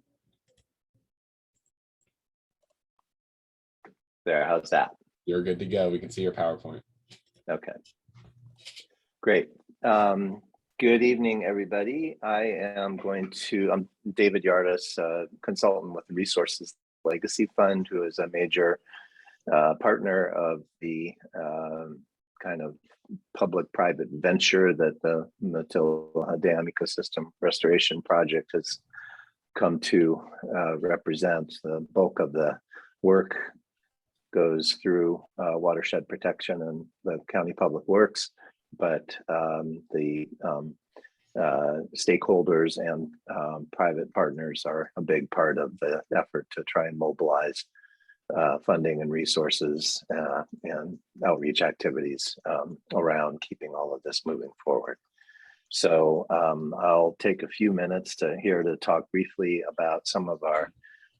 There, how's that? You're good to go. We can see your PowerPoint. Okay. Great. Good evening, everybody. I'm David Yardis, consultant with the Resources Legacy Fund, who is a major partner of the kind of public-private venture that the Matilda Dam Ecosystem Restoration Project has come to represent. The bulk of the work goes through watershed protection and the county public works, but the stakeholders and private partners are a big part of the effort to try and mobilize funding and resources and outreach activities around keeping all of this moving forward. So I'll take a few minutes here to talk briefly about some of our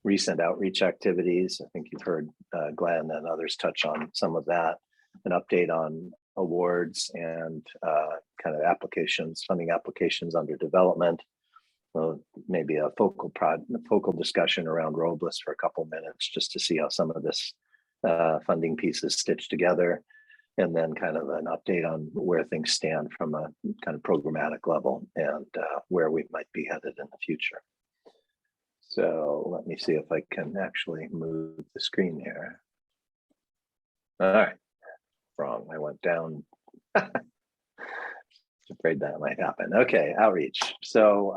recent outreach activities. I think you've heard Glenn and others touch on some of that, an update on awards and kind of applications, funding applications under development. Maybe a focal discussion around Robles for a couple minutes, just to see how some of this funding pieces stitched together, and then kind of an update on where things stand from a kind of programmatic level and where we might be headed in the future. So let me see if I can actually move the screen here. All right, wrong, I went down. Afraid that might happen. Okay, outreach. So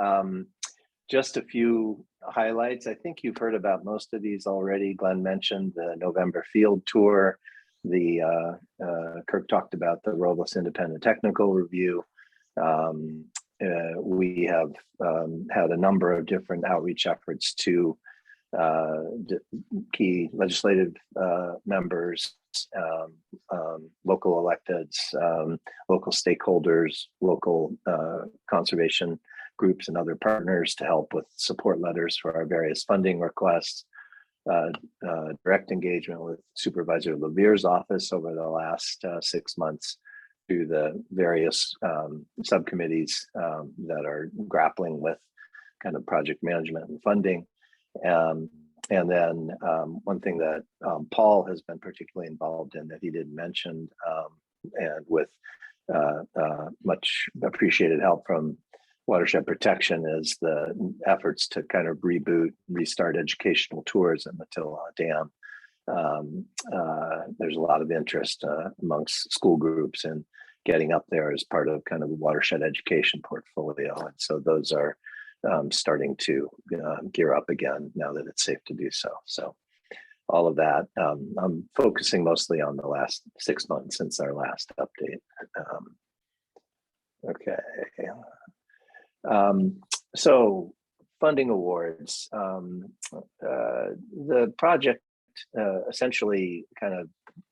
just a few highlights. I think you've heard about most of these already. Glenn mentioned the November field tour. Kirk talked about the Robles Independent Technical Review. We have had a number of different outreach efforts to key legislative members, local electeds, local stakeholders, local conservation groups and other partners to help with support letters for our various funding requests, direct engagement with Supervisor Levere's office over the last 6 months through the various subcommittees that are grappling with kind of project management and funding. And then one thing that Paul has been particularly involved in that he didn't mention, and with much appreciated help from Watershed Protection, is the efforts to kind of restart educational tours at Matilda Dam. There's a lot of interest amongst school groups in getting up there as part of kind of the watershed education portfolio. And so those are starting to gear up again now that it's safe to do so. So all of that, I'm focusing mostly on the last 6 months since our last update. Okay. So funding awards, the project essentially kind of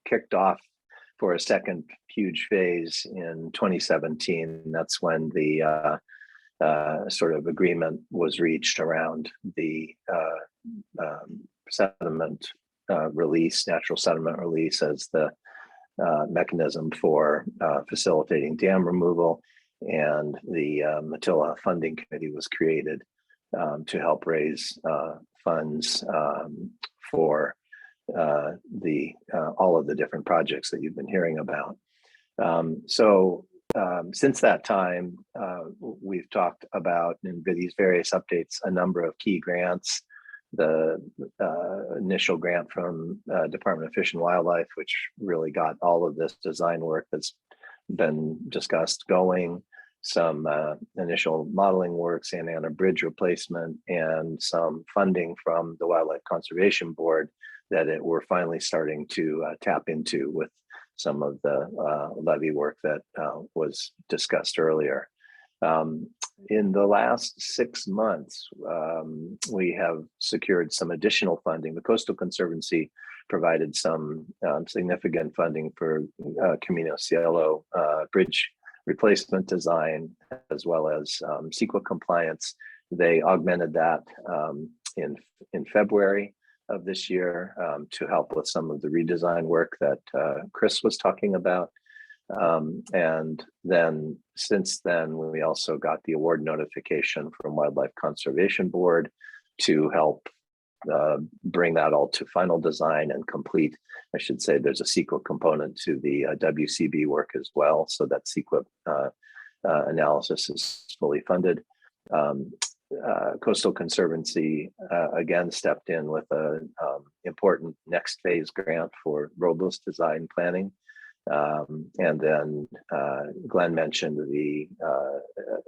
kicked off for a second huge phase in 2017. That's when the sort of agreement was reached around the sediment release, natural sediment release as the mechanism for facilitating dam removal. And the Matilda Funding Committee was created to help raise funds for all of the different projects that you've been hearing about. Since that time, we've talked about in these various updates a number of key grants. The initial grant from Department of Fish and Wildlife, which really got all of this design work that's been discussed going, some initial modeling work, Santa Ana Bridge replacement, and some funding from the Wildlife Conservation Board that we're finally starting to tap into with some of the levee work that was discussed earlier. In the last 6 months, we have secured some additional funding. The Coastal Conservancy provided some significant funding for Camino Cielo bridge replacement design, as well as CEQA compliance. They augmented that in February of this year to help with some of the redesign work that Chris was talking about. And then since then, we also got the award notification from Wildlife Conservation Board to help bring that all to final design and complete. I should say there's a CEQA component to the WCB work as well, so that CEQA analysis is fully funded. Coastal Conservancy again stepped in with an important next phase grant for robust design planning. And then Glenn mentioned the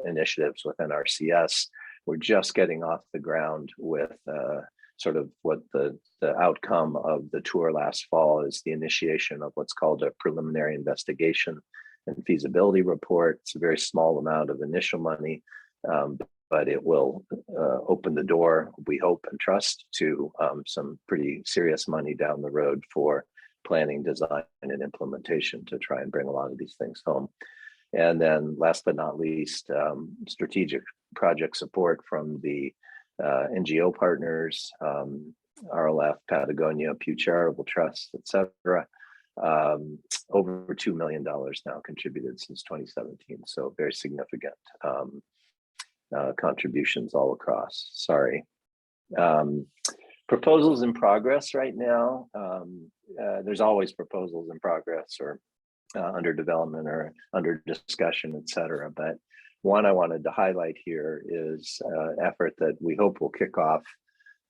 initiatives within RCS. We're just getting off the ground with sort of what the outcome of the tour last fall is, the initiation of what's called a preliminary investigation and feasibility report. It's a very small amount of initial money, but it will open the door, we hope and trust, to some pretty serious money down the road for planning, design, and implementation to try and bring a lot of these things home. And then last but not least, strategic project support from the NGO partners, RLF, Patagonia, Pew Charitable Trust, et cetera. Over $2 million now contributed since 2017. So very significant contributions all across. Sorry. Proposals in progress right now. There's always proposals in progress or under development or under discussion, et cetera. But one I wanted to highlight here is an effort that we hope will kick off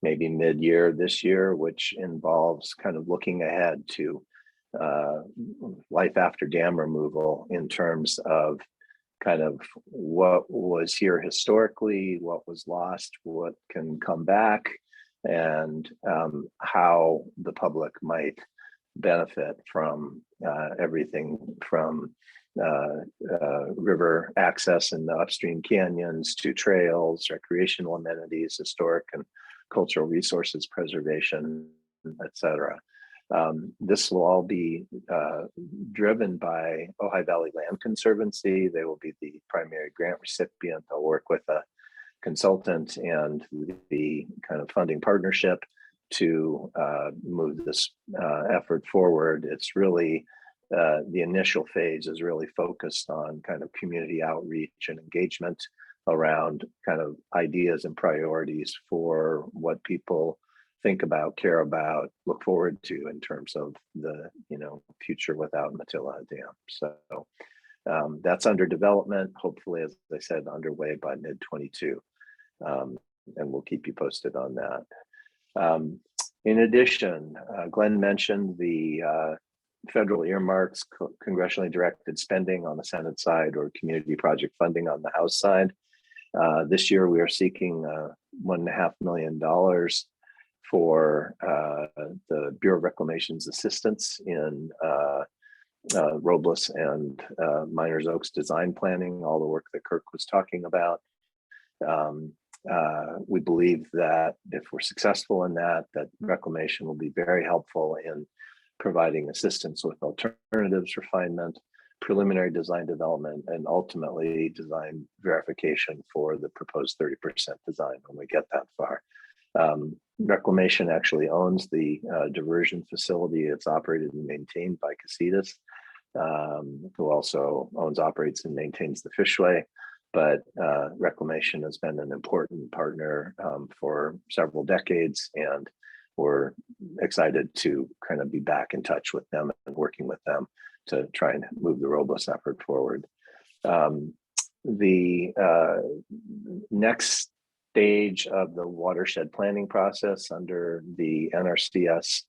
maybe mid-year this year, which involves kind of looking ahead to life after dam removal in terms of kind of what was here historically, what was lost, what can come back, and how the public might benefit from everything from river access in the upstream canyons to trails, recreational amenities, historic and cultural resources preservation, et cetera. This will all be driven by Ojai Valley Land Conservancy. They will be the primary grant recipient. They'll work with a consultant and the kind of funding partnership to move this effort forward. It's really, the initial phase is really focused on kind of community outreach and engagement around kind of ideas and priorities for what people think about, care about, look forward to in terms of the future without Matilla Dam. So that's under development, hopefully, as I said, underway by mid-22. And we'll keep you posted on that. In addition, Glenn mentioned the federal earmarks, congressionally directed spending on the Senate side or community project funding on the House side. This year, we are seeking $1.5 million for the Bureau of Reclamation's assistance in Robles and Miners Oaks design planning, all the work that Kirk was talking about. We believe that if we're successful in that Reclamation will be very helpful in providing assistance with alternatives refinement, preliminary design development, and ultimately design verification for the proposed 30% design when we get that far. Reclamation actually owns the diversion facility. It's operated and maintained by Casitas, who also owns, operates, and maintains the Fishway. But Reclamation has been an important partner for several decades, and we're excited to kind of be back in touch with them and working with them to try and move the Robles effort forward. The next stage of the watershed planning process under the NRCS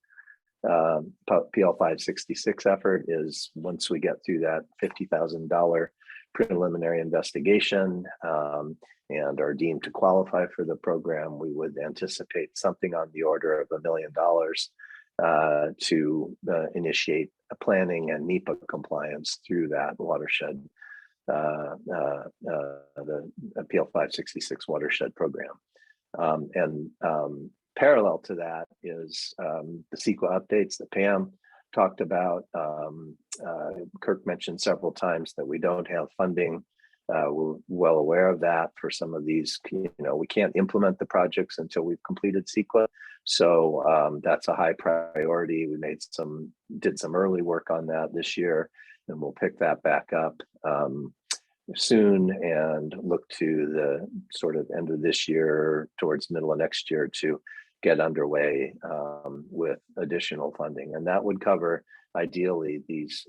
PL 566 effort is, once we get through that $50,000 preliminary investigation and are deemed to qualify for the program, we would anticipate something on the order of $1 million to initiate a planning and NEPA compliance through that watershed the PL 566 watershed program. Parallel to that is the CEQA updates that Pam talked about. Kirk mentioned several times that we don't have funding. We're well aware of that for some of these. We can't implement the projects until we've completed CEQA. So that's a high priority. We did some early work on that this year, and we'll pick that back up soon and look to the sort of end of this year towards middle of next year to get underway with additional funding. And that would cover ideally these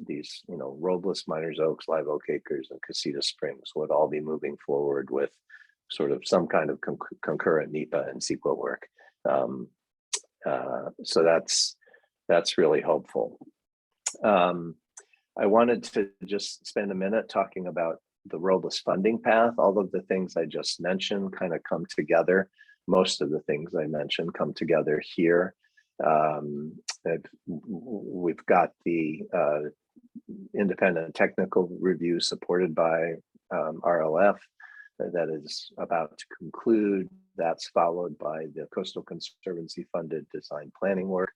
Robles, Miners Oaks, Live Oak Acres, and Casita Springs would all be moving forward with sort of some kind of concurrent NEPA and CEQA work. So that's really hopeful. I wanted to just spend a minute talking about the Robles funding path. All of the things I just mentioned kind of come together. Most of the things I mentioned come together here. We've got the independent technical review supported by RLF that is about to conclude. That's followed by the Coastal Conservancy funded design planning work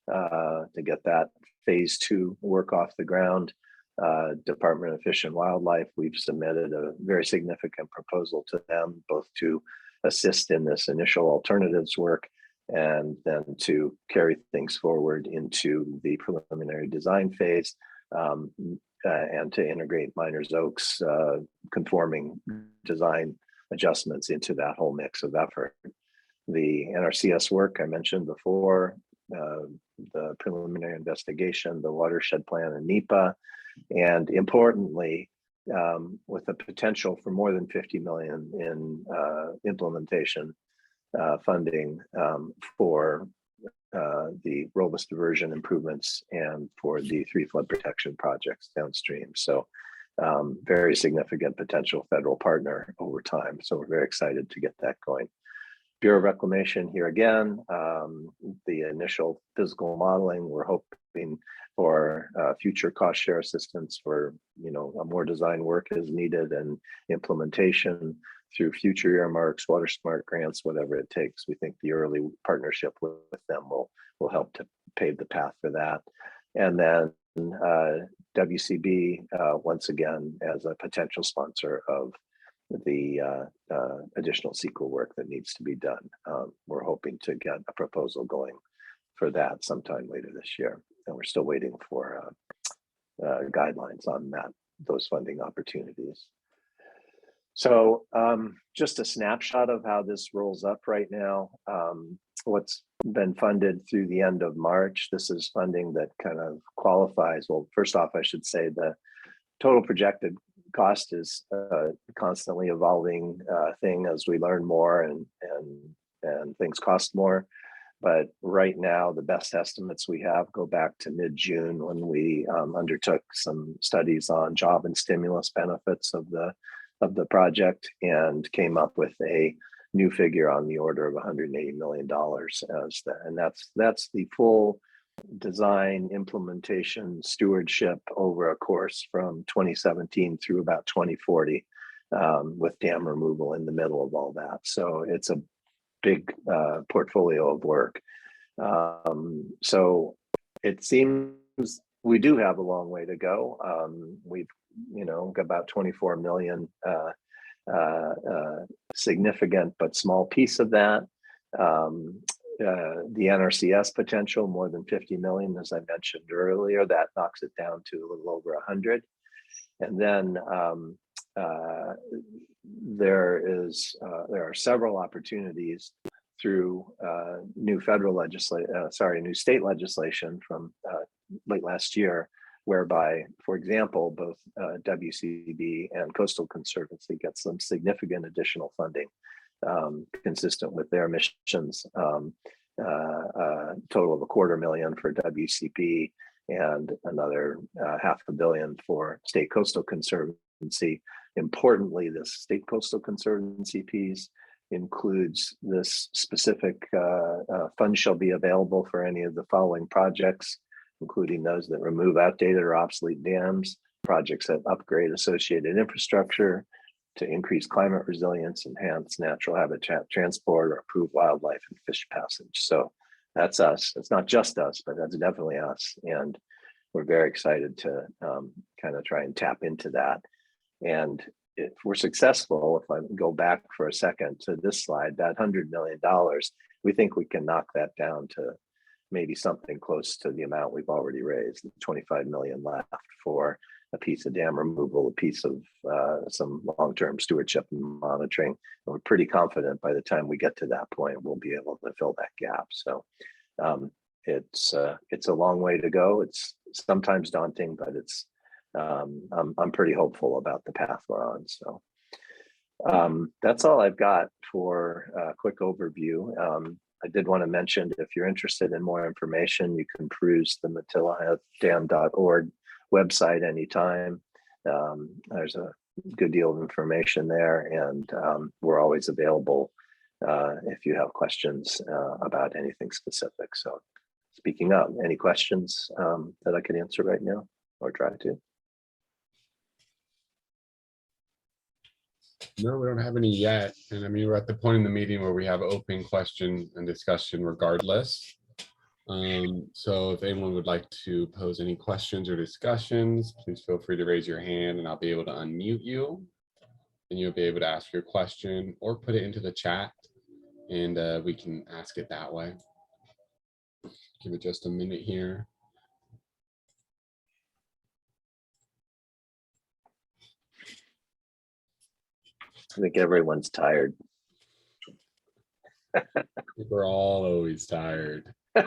to get that phase 2 work off the ground. Department of Fish and Wildlife, we've submitted a very significant proposal to them, both to assist in this initial alternatives work and then to carry things forward into the preliminary design phase and to integrate Miners Oaks conforming design adjustments into that whole mix of effort. The NRCS work I mentioned before, the preliminary investigation, the watershed plan and NEPA, and importantly, with the potential for more than 50 million in implementation funding for the Robles diversion improvements and for the 3 flood protection projects downstream. So very significant potential federal partner over time. So we're very excited to get that going. Bureau of Reclamation here again, the initial physical modeling, we're hoping for future cost share assistance for, more design work is needed and implementation through future earmarks, water smart grants, whatever it takes. We think the early partnership with them will help to pave the path for that. And then WCB, once again, as a potential sponsor of the additional CEQA work that needs to be done. We're hoping to get a proposal going for that sometime later this year. And we're still waiting for guidelines on those funding opportunities. So just a snapshot of how this rolls up right now. What's been funded through the end of March. This is funding that kind of qualifies. Well, first off, I should say the total projected cost is a constantly evolving thing as we learn more and things cost more. But right now, the best estimates we have go back to mid-June when we undertook some studies on job and stimulus benefits of the project and came up with a new figure on the order of $180 million and that's the full design, implementation, stewardship over a course from 2017 through about 2040, with dam removal in the middle of all that. So it's a big portfolio of work. So it seems we do have a long way to go. We've got about 24 million, significant but small piece of that. The NRCS potential, more than 50 million, as I mentioned earlier, that knocks it down to a little over 100. And then there are several opportunities through new state legislation from late last year, whereby, for example, both WCB and Coastal Conservancy get some significant additional funding consistent with their missions. Total of $250,000 for WCB and another $500 million for State Coastal Conservancy. Importantly, this State Coastal Conservancy piece includes this specific funds shall be available for any of the following projects, including those that remove outdated or obsolete dams, projects that upgrade associated infrastructure to increase climate resilience, enhance natural habitat transport, or improve wildlife and fish passage. So that's us. It's not just us, but that's definitely us. And we're very excited to kind of try and tap into that. And if we're successful, if I go back for a second to this slide, that $100 million, we think we can knock that down to maybe something close to the amount we've already raised, 25 million left for a piece of dam removal, a piece of some long-term stewardship and monitoring. And we're pretty confident by the time we get to that point, we'll be able to fill that gap. So it's a long way to go. It's sometimes daunting, but it's I'm pretty hopeful about the path we're on. So that's all I've got for a quick overview. I did want to mention, if you're interested in more information, you can peruse the matillahadam.org website anytime. There's a good deal of information there, and we're always available if you have questions about anything specific. So speaking up, any questions that I can answer right now or try to? No, we don't have any yet. And I mean, we're at the point in the meeting where we have open question and discussion regardless. So if anyone would like to pose any questions or discussions, please feel free to raise your hand and I'll be able to unmute you. And you'll be able to ask your question or put it into the chat and we can ask it that way. Give it just a minute here. I think everyone's tired. We're all always tired. We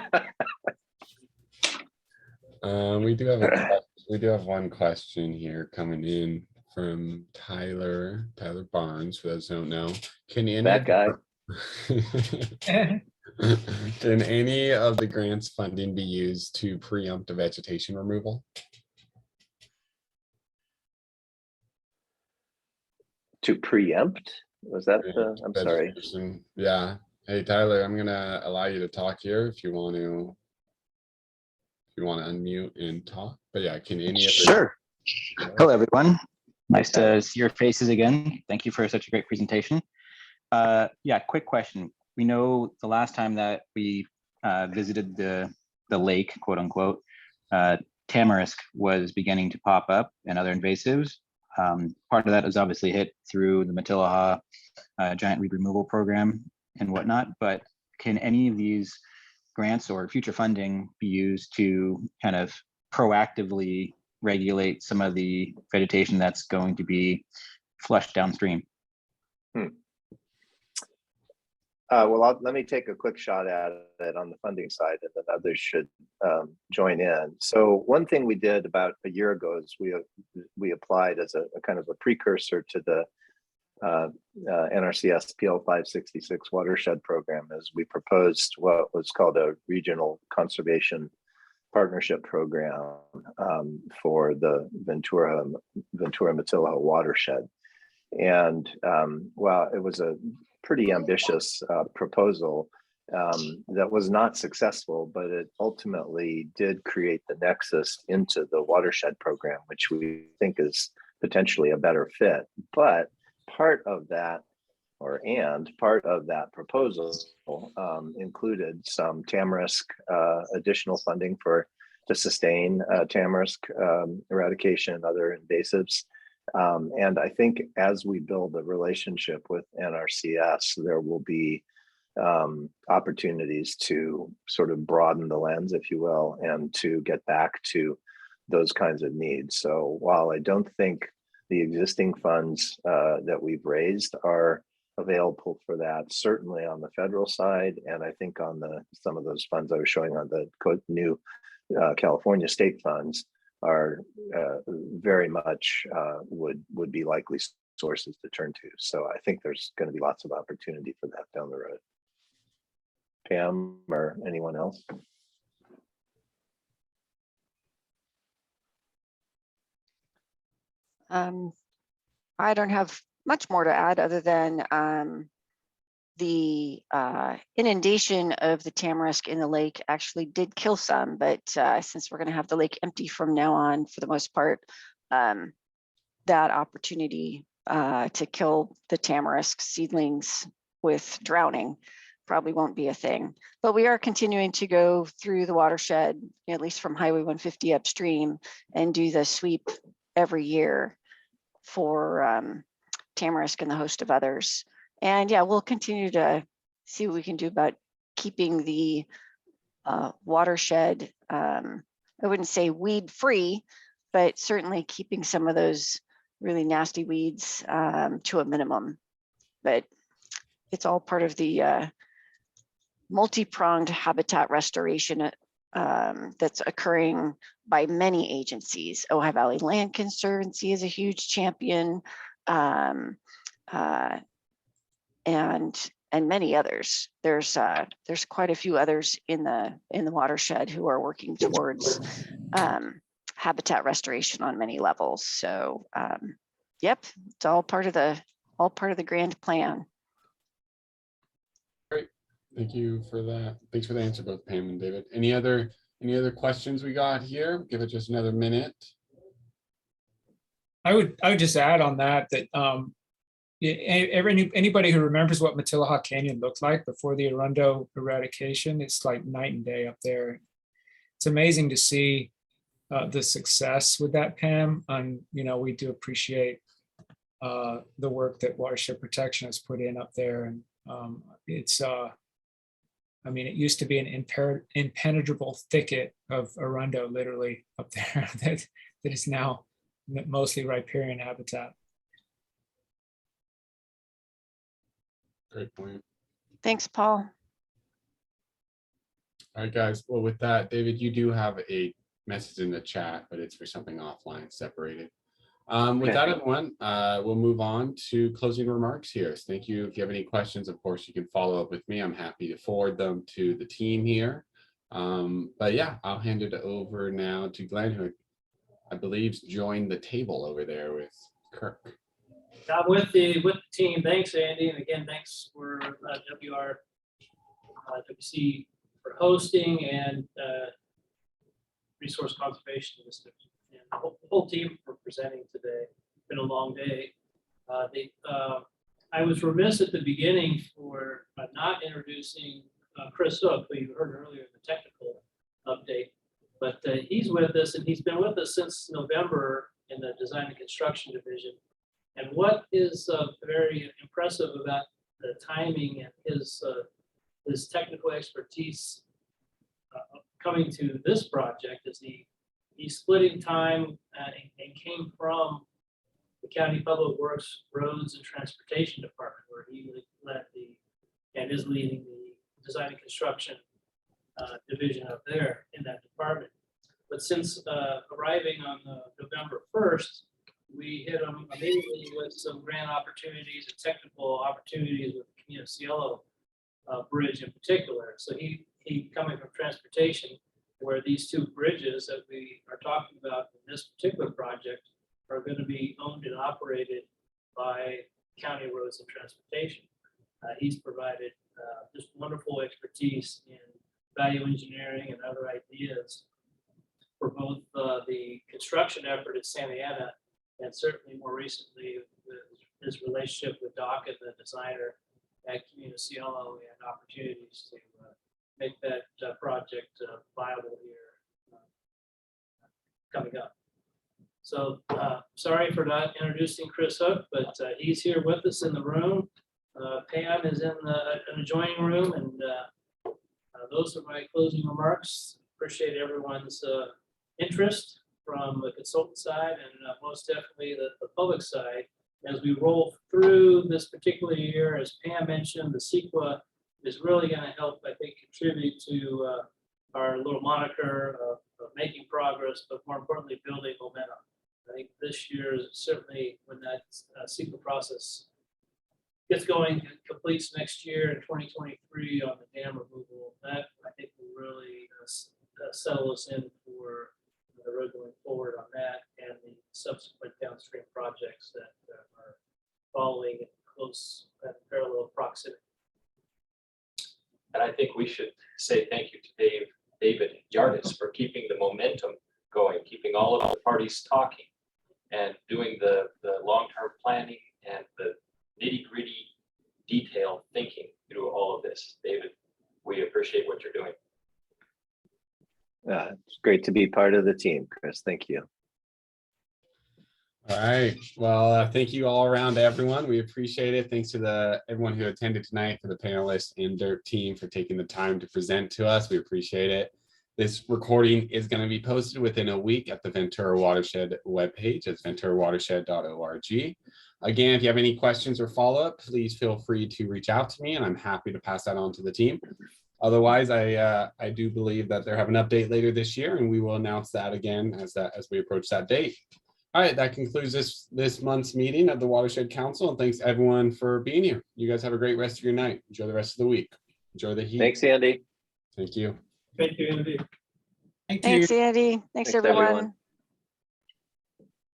do have one question here coming in from Tyler Barnes. For those who don't know, can any That guy. Can any of the grants funding be used to preempt a vegetation removal? To preempt? Was that the, I'm sorry. Yeah. Hey, Tyler, I'm gonna allow you to talk here if you want to unmute and talk. But yeah, can any of the— Sure. Hello, everyone. Nice to see your faces again. Thank you for such a great presentation. Yeah, quick question. We know the last time that we visited the lake, quote unquote, tamarisk was beginning to pop up and other invasives. Part of that was obviously hit through the Matilaha giant weed removal program and whatnot, but can any of these grants or future funding be used to kind of proactively regulate some of the vegetation that's going to be flushed downstream? Well, let me take a quick shot at it on the funding side, and then others should join in. So one thing we did about a year ago is we applied as a kind of a precursor to the NRCS PL 566 watershed program, as we proposed what was called a regional conservation partnership program for the Ventura Matilaha watershed. And while it was a pretty ambitious proposal that was not successful, but it ultimately did create the nexus into the watershed program, which we think is potentially a better fit. But part of that proposal included some tamarisk additional funding to sustain tamarisk eradication and other invasives. And I think as we build a relationship with NRCS, there will be opportunities to sort of broaden the lens, if you will, and to get back to those kinds of needs. So while I don't think the existing funds that we've raised are available for that, certainly on the federal side, and I think on some of those funds I was showing on the new California state funds are very much would be likely sources to turn to. So I think there's going to be lots of opportunity for that down the road. Pam or anyone else? I don't have much more to add other than the inundation of the tamarisk in the lake actually did kill some, but since we're going to have the lake empty from now on, for the most part, that opportunity to kill the tamarisk seedlings with drowning probably won't be a thing. But we are continuing to go through the watershed, at least from Highway 150 upstream, and do the sweep every year for tamarisk and the host of others. And yeah, we'll continue to see what we can do about keeping the watershed, I wouldn't say weed free, but certainly keeping some of those really nasty weeds to a minimum. But it's all part of the multi-pronged habitat restoration that's occurring by many agencies. Ojai Valley Land Conservancy is a huge champion, and many others. There's quite a few others in the watershed who are working towards habitat restoration on many levels. So yep, it's all part of the grand plan. Great, thank you for that. Thanks for the answer, both Pam and David. Any other questions we got here? Give it just another minute. I would just add on that anybody who remembers what Matilaha Canyon looked like before the Arundo eradication, it's like night and day up there. It's amazing to see the success with that, Pam. And we do appreciate the work that Watershed Protection has put in up there. And it's I mean, it used to be an impenetrable thicket of Arundo, literally up there, that is now mostly riparian habitat. Great point. Thanks, Paul. All right, guys. Well, with that, David, you do have a message in the chat, but it's for something offline, separated. With that, everyone, we'll move on to closing remarks here. So thank you. If you have any questions, of course, you can follow up with me. I'm happy to forward them to the team here. But yeah, I'll hand it over now to Glenn, who I believe joined the table over there with Kirk. I'm with the team. Thanks, Andy. And again, thanks for WC for hosting and Resource Conservation District. And the whole team for presenting today. It's been a long day. I was remiss at the beginning for not introducing Chris Hook, who you heard earlier in the technical update. But he's with us, and he's been with us since November in the Design and Construction Division. And what is very impressive about the timing and his technical expertise coming to this project is he's splitting time and came from the County Public Works Roads and Transportation Department, where he led and is leading the Design and Construction division up there in that department. But since arriving on November 1st, we hit him immediately with some grant opportunities and technical opportunities with the Camino Cielo bridge in particular. So he coming from transportation, where these two bridges that we are talking about in this particular project are going to be owned and operated by County Roads and Transportation. He's provided just wonderful expertise in value engineering and other ideas for both the construction effort at Santa Ana, and certainly more recently his relationship with Doc and the designer at Camino Cielo, and opportunities to make that project viable here coming up. So sorry for not introducing Chris Hook, but he's here with us in the room. Pam is in an adjoining room, and those are my closing remarks. Appreciate everyone's interest from the consultant side, and most definitely the public side. As we roll through this particular year, as Pam mentioned, the CEQA is really going to help, I think, contribute to our little moniker of making progress, but more importantly, building momentum. I think this year is certainly, when that CEQA process gets going and completes next year in 2023 on the dam removal, that I think will really settle us in for the road going forward on that, and the subsequent downstream projects that are following in close parallel proximity. And I think we should say thank you to David Yardis for keeping the momentum going, keeping all of the parties talking. and doing the long-term planning and the nitty-gritty detail thinking through all of this. David, we appreciate what you're doing. It's great to be part of the team, Chris. Thank you. All right. Well, thank you all around, everyone. We appreciate it. Thanks to everyone who attended tonight, for the panelists and MDERP team for taking the time to present to us. We appreciate it. This recording is going to be posted within a week at the Ventura Watershed webpage. It's venturawatershed.org. Again, if you have any questions or follow-up, please feel free to reach out to me, and I'm happy to pass that on to the team. Otherwise, I do believe that they'll have an update later this year, and we will announce that again as we approach that date. All right, that concludes this month's meeting of the Watershed Council, and thanks everyone for being here. You guys have a great rest of your night. Enjoy the rest of the week. Enjoy the heat. Thanks, Andy. Thank you. Thank you, Andy. Thank you. Thanks, Andy. Thanks, Thanks, everyone. everyone.